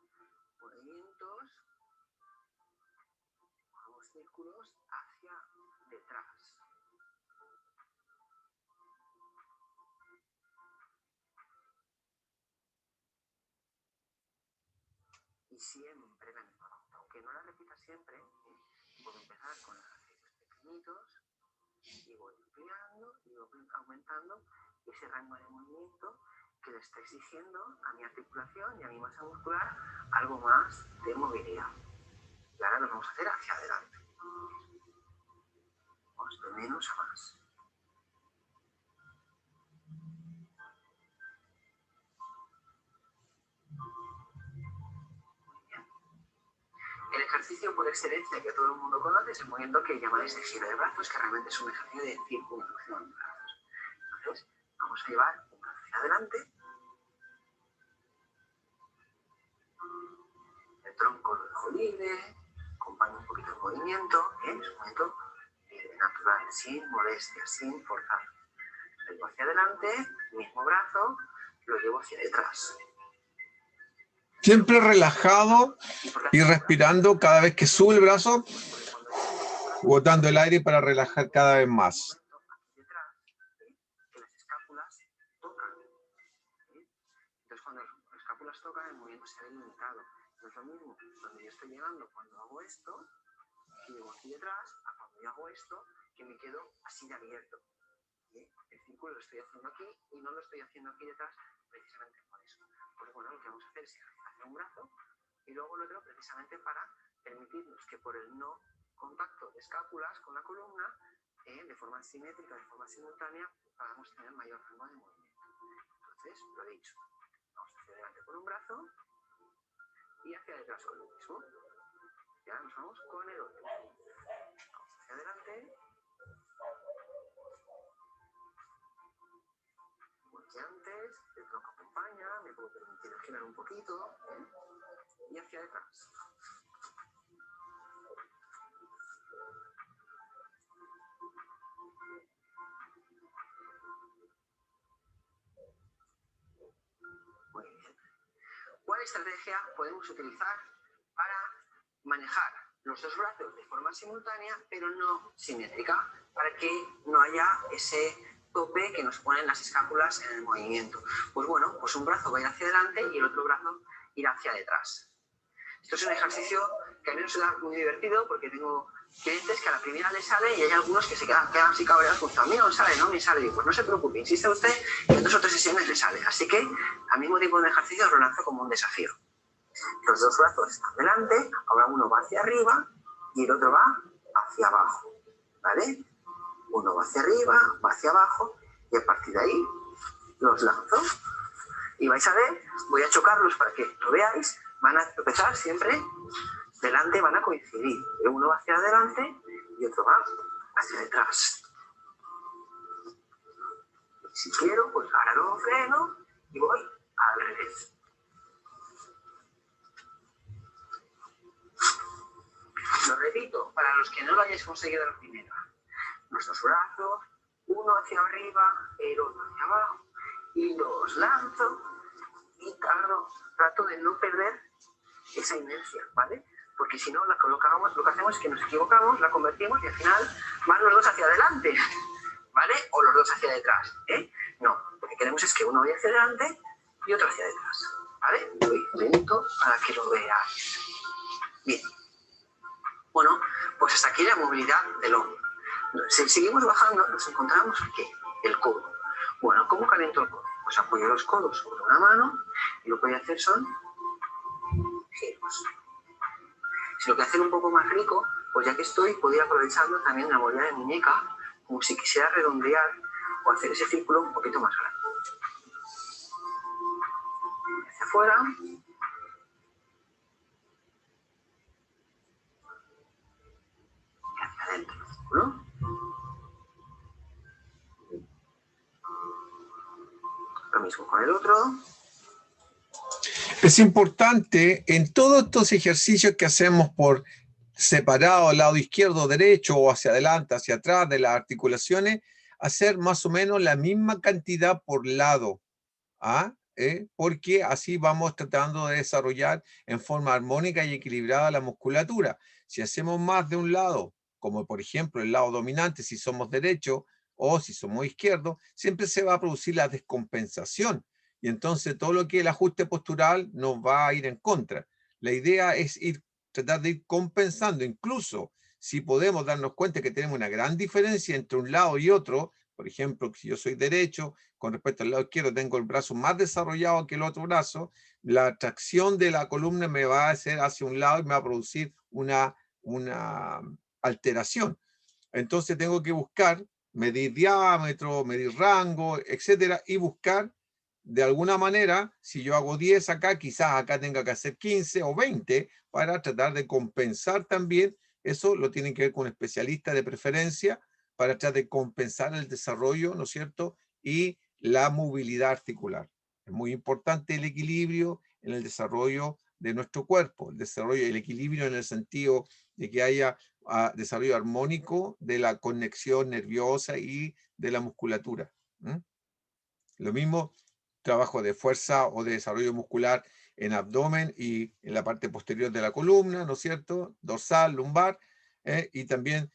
movimientos, vamos círculos hacia detrás. Y siempre la misma pauta. Aunque no la repita siempre, puedo empezar con ejercicios pequeñitos y voy ampliando y voy aumentando ese rango de movimiento que le está exigiendo a mi articulación y a mi masa muscular algo más de movilidad. Y ahora lo vamos a hacer hacia adelante. Vamos de menos a más. El ejercicio por excelencia que todo el mundo conoce es el movimiento que llamáis de giro de brazos, que realmente es un ejercicio de circunvolución de brazos. Entonces, vamos a llevar un brazo hacia adelante, el tronco lo dejo libre, acompaño un poquito el movimiento, es un movimiento libre, natural, sin molestia, sin forzar. Lo llevo hacia adelante, mismo brazo, lo llevo hacia detrás. Siempre relajado y respirando cada vez que sube el brazo, botando el aire para relajar cada vez más. Que las escápulas tocan. Entonces, cuando las escápulas tocan, el movimiento se ve limitado. No es lo mismo donde yo estoy llegando cuando hago esto, que llevo aquí detrás, a cuando yo hago esto, que me quedo así de abierto. El círculo lo estoy haciendo aquí y no lo estoy haciendo aquí detrás precisamente por eso. Pues bueno, lo que vamos a hacer es hacer un brazo y luego el otro precisamente para permitirnos que por el no contacto de escápulas con la columna, de forma simétrica, de forma simultánea, podamos tener mayor rango de movimiento. Entonces, lo he dicho, vamos hacia adelante con un brazo y hacia detrás con el mismo. Y ahora nos vamos con el otro. Vamos hacia adelante. Igual que antes, el tronco acompaña, me puedo permitir girar un poquito, y hacia detrás. Muy bien. ¿Cuál estrategia podemos utilizar para manejar los dos brazos de forma simultánea, pero no simétrica, para que no haya ese tope que nos ponen las escápulas en el movimiento? Pues bueno, pues un brazo va a ir hacia adelante y el otro brazo irá hacia detrás. Esto es un ejercicio que a mí me suena muy divertido porque tengo clientes que a la primera les sale y hay algunos que se quedan así cabreados, pues a mí no sale, no me sale. Pues no se preocupe, insiste usted y en 2 o 3 sesiones le sale. Así que al mismo tiempo de ejercicio lo lanzo como un desafío. Los dos brazos están delante, ahora uno va hacia arriba y el otro va hacia abajo, ¿vale? Uno va hacia arriba, va hacia abajo y a partir de ahí los lanzo. Y vais a ver, voy a chocarlos para que lo veáis, van a tropezar siempre, delante van a coincidir. Uno va hacia adelante y otro va hacia detrás. Si quiero, pues ahora lo freno y voy al repito, para los que no lo hayáis conseguido a la primera. Los dos brazos, uno hacia arriba, el otro hacia abajo, y los lanzo y trato de no perder esa inercia, ¿vale? Porque si no, lo que hacemos es que nos equivocamos, la convertimos y al final van los dos hacia adelante, ¿vale? O los dos hacia detrás, ¿eh? No, lo que queremos es que uno vaya hacia adelante y otro hacia detrás, ¿vale? Doy lento para que lo veáis. Bien. Bueno, pues hasta aquí la movilidad del hombro. Si seguimos bajando, nos encontramos ¿qué? El codo. Bueno, ¿cómo caliento el codo? Pues apoyo los codos sobre una mano y lo que voy a hacer son giros. Si lo que hacer un poco más rico, pues ya que estoy, podría aprovechando también la movilidad de muñeca, como si quisiera redondear o hacer ese círculo un poquito más grande. Hacia afuera. Y hacia adentro el círculo. Lo mismo con el otro. Es importante en todos estos ejercicios que hacemos por separado al lado izquierdo o derecho o hacia adelante, hacia atrás de las articulaciones, hacer más o menos la misma cantidad por lado. Porque así vamos tratando de desarrollar en forma armónica y equilibrada la musculatura. Si hacemos más de un lado, como por ejemplo el lado dominante, si somos derecho o si somos izquierdo, siempre se va a producir la descompensación. Y entonces todo lo que es el ajuste postural nos va a ir en contra. La idea es tratar de ir compensando, incluso si podemos darnos cuenta que tenemos una gran diferencia entre un lado y otro. Por ejemplo, si yo soy derecho, con respecto al lado izquierdo tengo el brazo más desarrollado que el otro brazo, la tracción de la columna me va a hacer hacia un lado y me va a producir una alteración. Entonces tengo que buscar, medir diámetro, medir rango, etcétera, y buscar de alguna manera, si yo hago 10 acá, quizás acá tenga que hacer 15 o 20 para tratar de compensar también. Eso lo tienen que ver con un especialista de preferencia para tratar de compensar el desarrollo, ¿no es cierto? Y la movilidad articular. Es muy importante el equilibrio en el desarrollo de nuestro cuerpo, el equilibrio en el sentido de que haya desarrollo armónico de la conexión nerviosa y de la musculatura. Lo mismo, trabajo de fuerza o de desarrollo muscular en abdomen y en la parte posterior de la columna, ¿no es cierto? Dorsal, lumbar, y también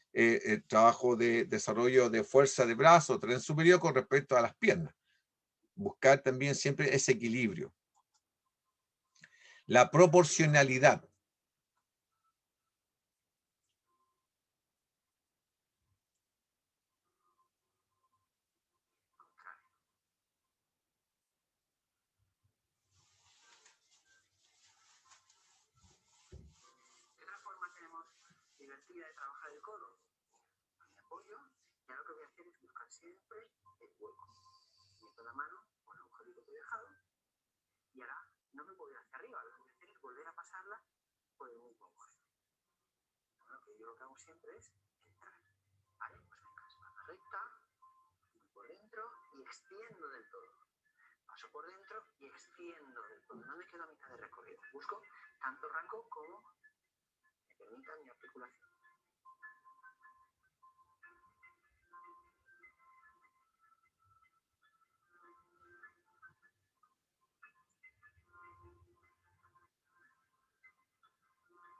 trabajo de desarrollo de fuerza de brazo, tren superior con respecto a las piernas. Buscar también siempre ese equilibrio. La proporcionalidad. Divertida de trabajar el codo. Me apoyo y ahora lo que voy a hacer es buscar siempre el hueco. Meto la mano con el agujerito que he dejado y ahora no me puedo ir hacia arriba. Lo que voy a hacer es volver a pasarla por el mismo agujero. Bueno, que yo lo que hago siempre es entrar. Vale, pues venga, espalda recta, voy por dentro y extiendo del todo. Paso por dentro y extiendo del todo. No me quedo a mitad de recorrido. Busco tanto rango como me permita mi articulación.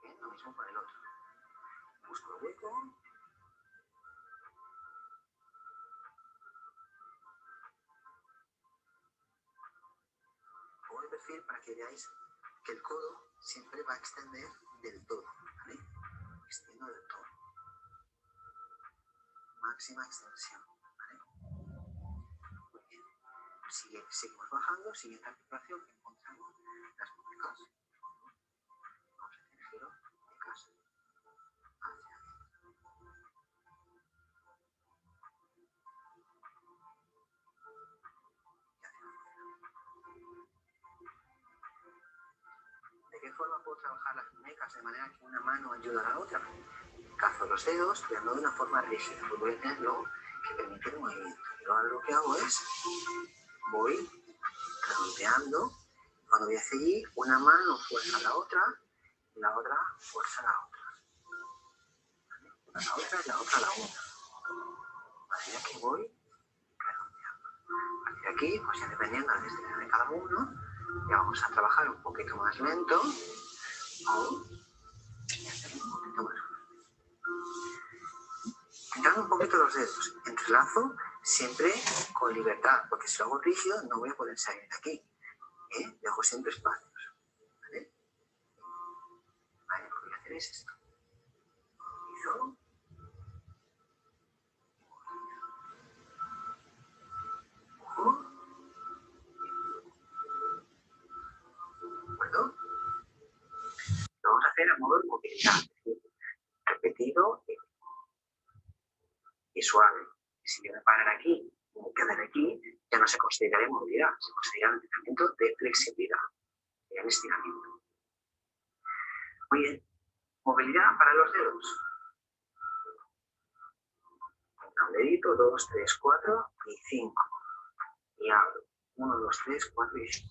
Bien, lo mismo con el otro. Busco el hueco. Pongo el perfil para que veáis que el codo siempre va a extender del todo, ¿vale? Extiendo del todo. Máxima extensión, ¿vale? Muy bien. Seguimos bajando, siguiente articulación que encontramos las muñecas. Vamos a hacer el giro, muñecas hacia adentro. Y hacia afuera. ¿De qué forma puedo trabajar las muñecas de manera que una mano ayuda a la otra? Cazo los dedos, pero no de una forma rígida, pues voy a tener luego que permitir el movimiento. Yo ahora lo que hago es, voy redondeando, cuando voy hacia allí, una mano fuerza a la otra, y la otra fuerza a la otra. a la otra y la otra a la una. Vale, aquí voy redondeando. A partir de aquí, pues ya dependiendo de la distancia de cada uno, ya vamos a trabajar un poquito más lento o hacerlo un poquito más fuerte. Quitando un poquito los dedos, entrelazo siempre con libertad, porque si lo hago rígido no voy a poder salir de aquí. Dejo siempre espacios. ¿Vale? Vale, lo que voy a hacer es esto. Hizo. Ojo. ¿De acuerdo? Lo vamos a hacer a modo de movilidad. Repetido y suave. Y si yo me parar aquí y me quedar aquí, ya no se consideraría movilidad, se considera un entrenamiento de flexibilidad, de estiramiento. Muy bien. Movilidad para los dedos. Un dedito, 2, 3, 4 y 5. Y abro. 1, 2, 3, 4 y 5.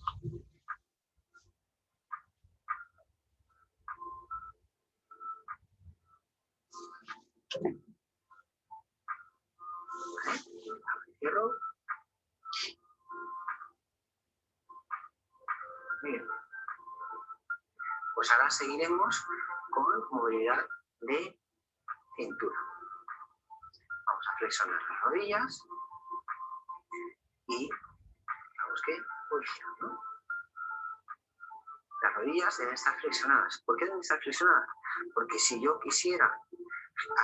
Cierro. Bien. Pues ahora seguiremos con movilidad de cintura. Vamos a flexionar las rodillas y vamos que posicionando. Las rodillas deben estar flexionadas. ¿Por qué deben estar flexionadas? Porque si yo quisiera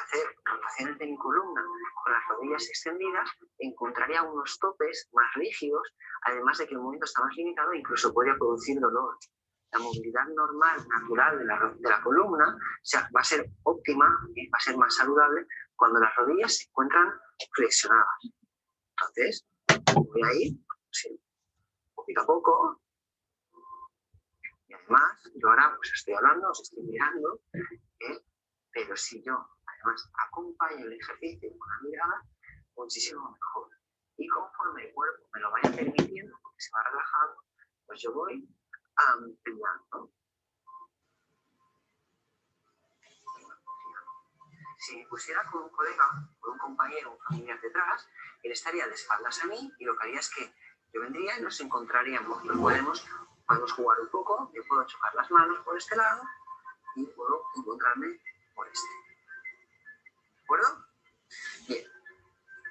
hacer rotaciones de mi columna con las rodillas extendidas, encontraría unos topes más rígidos, además de que el movimiento está más limitado e incluso podría producir dolor. La movilidad normal, natural de la columna va a ser óptima, va a ser más saludable cuando las rodillas se encuentran flexionadas. Entonces, voy a ir poquito a poco. Y además, yo ahora pues estoy hablando, os estoy mirando, pero si yo además acompaño el ejercicio con la mirada, muchísimo mejor. Y conforme el cuerpo me lo vaya permitiendo, porque se va relajando, pues yo voy ampliando. Si me pusiera con un colega, con un compañero, un familiar detrás, él estaría de espaldas a mí y lo que haría es que yo vendría y nos encontraríamos. Podemos jugar un poco, yo puedo chocar las manos por este lado y puedo encontrarme por este. ¿De acuerdo? Bien,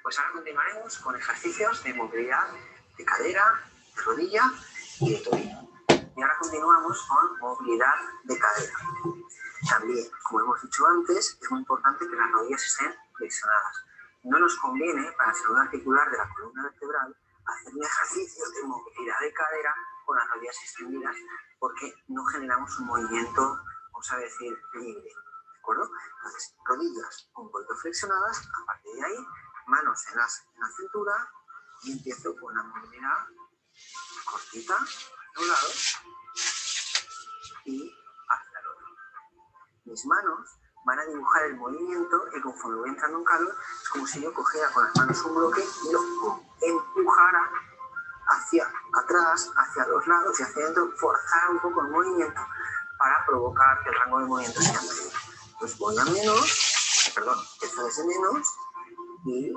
pues ahora continuaremos con ejercicios de movilidad de cadera, de rodilla y de tobillo. Y ahora continuamos con movilidad de cadera. También, como hemos dicho antes, es muy importante que las rodillas estén flexionadas. No nos conviene, para la salud articular de la columna vertebral, hacer un ejercicio de movilidad de cadera con las rodillas extendidas porque no generamos un movimiento, vamos a decir, libre. ¿De acuerdo? Entonces, rodillas un poquito flexionadas, a partir de ahí, manos en la cintura y empiezo con una movilidad cortita hacia un lado y hacia el otro. Mis manos van a dibujar el movimiento y conforme voy entrando en calor es como si yo cogiera con las manos un bloque y lo empujara hacia atrás, hacia los lados y hacia adentro, forzar un poco el movimiento para provocar que el rango de movimiento sea mayor. Pues voy a menos, empiezo desde menos y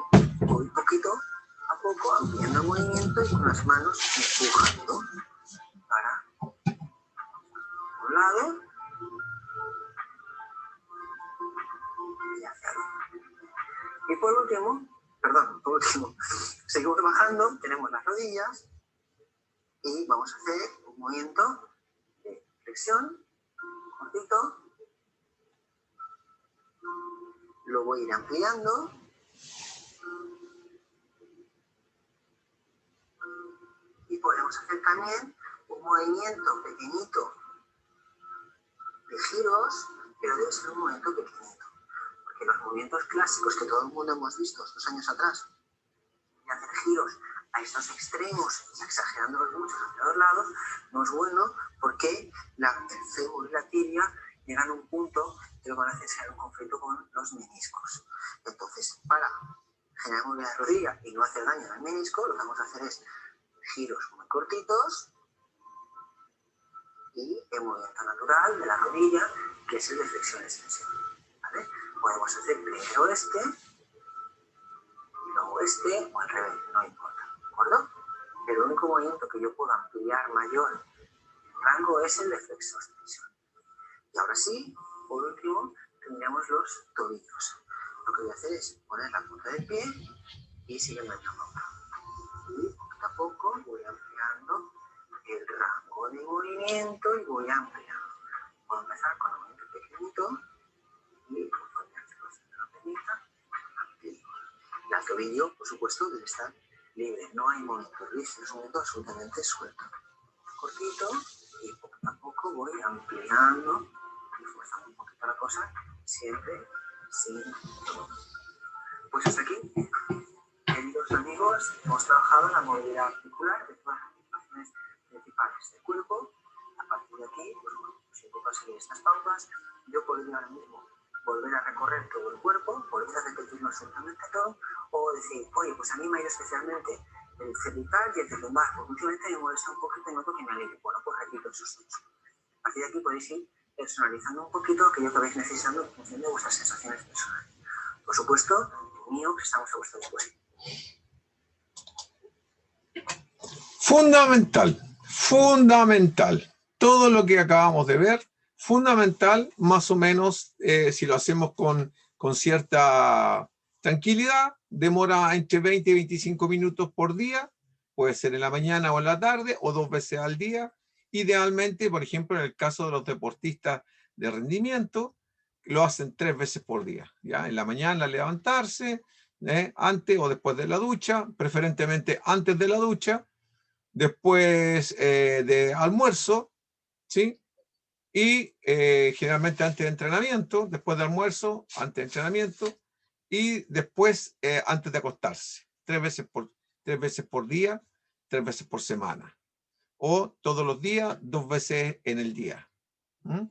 voy poquito a poco ampliando el movimiento y con las manos empujando para un lado y hacia el otro. Y por último, seguimos bajando, tenemos las rodillas y vamos a hacer un movimiento de flexión, cortito. Lo voy a ir ampliando. Y podemos hacer también un movimiento pequeñito de giros, pero debe ser un movimiento pequeñito. Porque los movimientos clásicos que todo el mundo hemos visto 2 años atrás, de hacer giros a estos extremos y exagerándolos mucho hacia los lados, no es bueno porque el fémur y la tibia llegan a un punto que lo van a hacer ser un conflicto con los meniscos. Entonces, para generar movilidad de rodilla y no hacer daño al menisco, lo que vamos a hacer es giros muy cortitos y el movimiento natural de la rodilla, que es el de flexión-extensión. ¿Vale? Podemos hacer primero este, y luego este, o al revés, no importa, ¿de acuerdo? El único movimiento que yo puedo ampliar mayor rango es el de flexo-extensión. Y ahora sí, por último, tendríamos los tobillos. Lo que voy a hacer es poner la punta del pie y seguirme la boca. Y poco a poco voy ampliando el rango de movimiento y voy ampliando. Puedo empezar con un movimiento pequeñito y conforme hacia la penita, amplío. El tobillo, por supuesto, debe estar libre. No hay movimiento rígido, es un movimiento absolutamente suelto. Cortito y poco a poco voy ampliando y forzando un poquito la cosa, siempre sin todo. Pues hasta aquí, queridos amigos, hemos trabajado la movilidad articular de todas las articulaciones principales del cuerpo. A partir de aquí, pues bueno, si puedo seguir estas pautas, yo podría ahora mismo volver a recorrer todo el cuerpo, volver a repetirlo absolutamente todo, o decir, oye, pues a mí me ha ido especialmente el cervical y el lumbar, porque últimamente me molesta un poquito y noto que me alivia. Bueno, pues repito esos dos. A partir de aquí podéis ir personalizando un poquito aquello que vais necesitando en función de vuestras sensaciones personales. Por supuesto, mío, que estamos a vuestra disposición. Fundamental, fundamental. Todo lo que acabamos de ver, fundamental, más o menos, si lo hacemos con cierta tranquilidad, demora entre 20 y 25 minutos por día, puede ser en la mañana o en la tarde, o 2 veces al día. Idealmente, por ejemplo, en el caso de los deportistas de rendimiento, lo hacen 3 veces por día, ¿ya? En la mañana levantarse, antes o después de la ducha, preferentemente antes de la ducha, después de almuerzo, ¿sí? Y generalmente antes de entrenamiento, después de almuerzo, antes de entrenamiento, y después antes de acostarse. 3 veces por día, 3 veces por semana. O todos los días, 2 veces en el día. ¿Mm?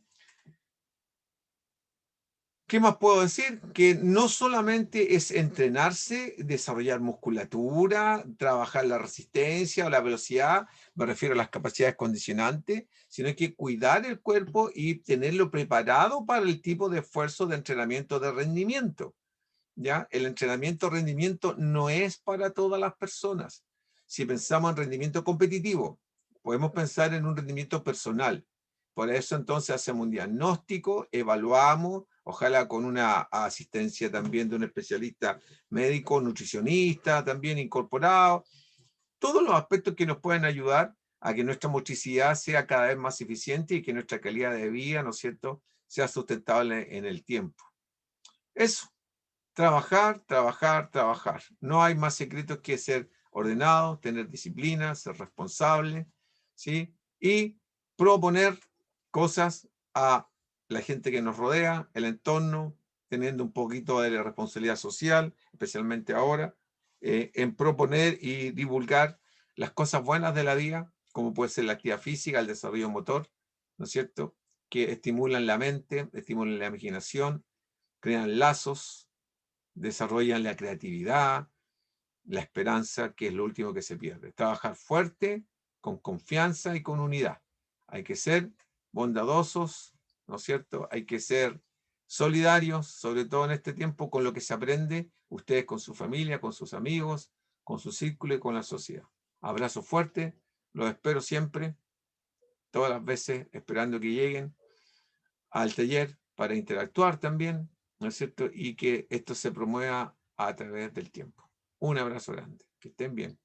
¿Qué más puedo decir? Que no solamente es entrenarse, desarrollar musculatura, trabajar la resistencia o la velocidad, me refiero a las capacidades condicionantes, sino que cuidar el cuerpo y tenerlo preparado para el tipo de esfuerzo de entrenamiento de rendimiento. ¿Ya? El entrenamiento de rendimiento no es para todas las personas. Si pensamos en rendimiento competitivo, podemos pensar en un rendimiento personal. Por eso entonces hacemos un diagnóstico, evaluamos, ojalá con una asistencia también de un especialista médico, nutricionista, también incorporado. Todos los aspectos que nos pueden ayudar a que nuestra motricidad sea cada vez más eficiente y que nuestra calidad de vida, ¿no es cierto?, sea sustentable en el tiempo. Eso. Trabajar, trabajar, trabajar. No hay más secretos que ser ordenado, tener disciplina, ser responsable, ¿sí? Y proponer cosas a la gente que nos rodea, el entorno, teniendo un poquito de responsabilidad social, especialmente ahora, en proponer y divulgar las cosas buenas de la vida, como puede ser la actividad física, el desarrollo motor, ¿no es cierto?, que estimulan la mente, estimulan la imaginación, crean lazos, desarrollan la creatividad, la esperanza, que es lo último que se pierde. Trabajar fuerte, con confianza y con unidad. Hay que ser bondadosos, ¿no es cierto? Hay que ser solidarios, sobre todo en este tiempo, con lo que se aprende, ustedes con su familia, con sus amigos, con su círculo y con la sociedad. Abrazo fuerte, los espero siempre, todas las veces, esperando que lleguen al taller para interactuar también, ¿no es cierto? Y que esto se promueva a través del tiempo. Un abrazo grande. Que estén bien.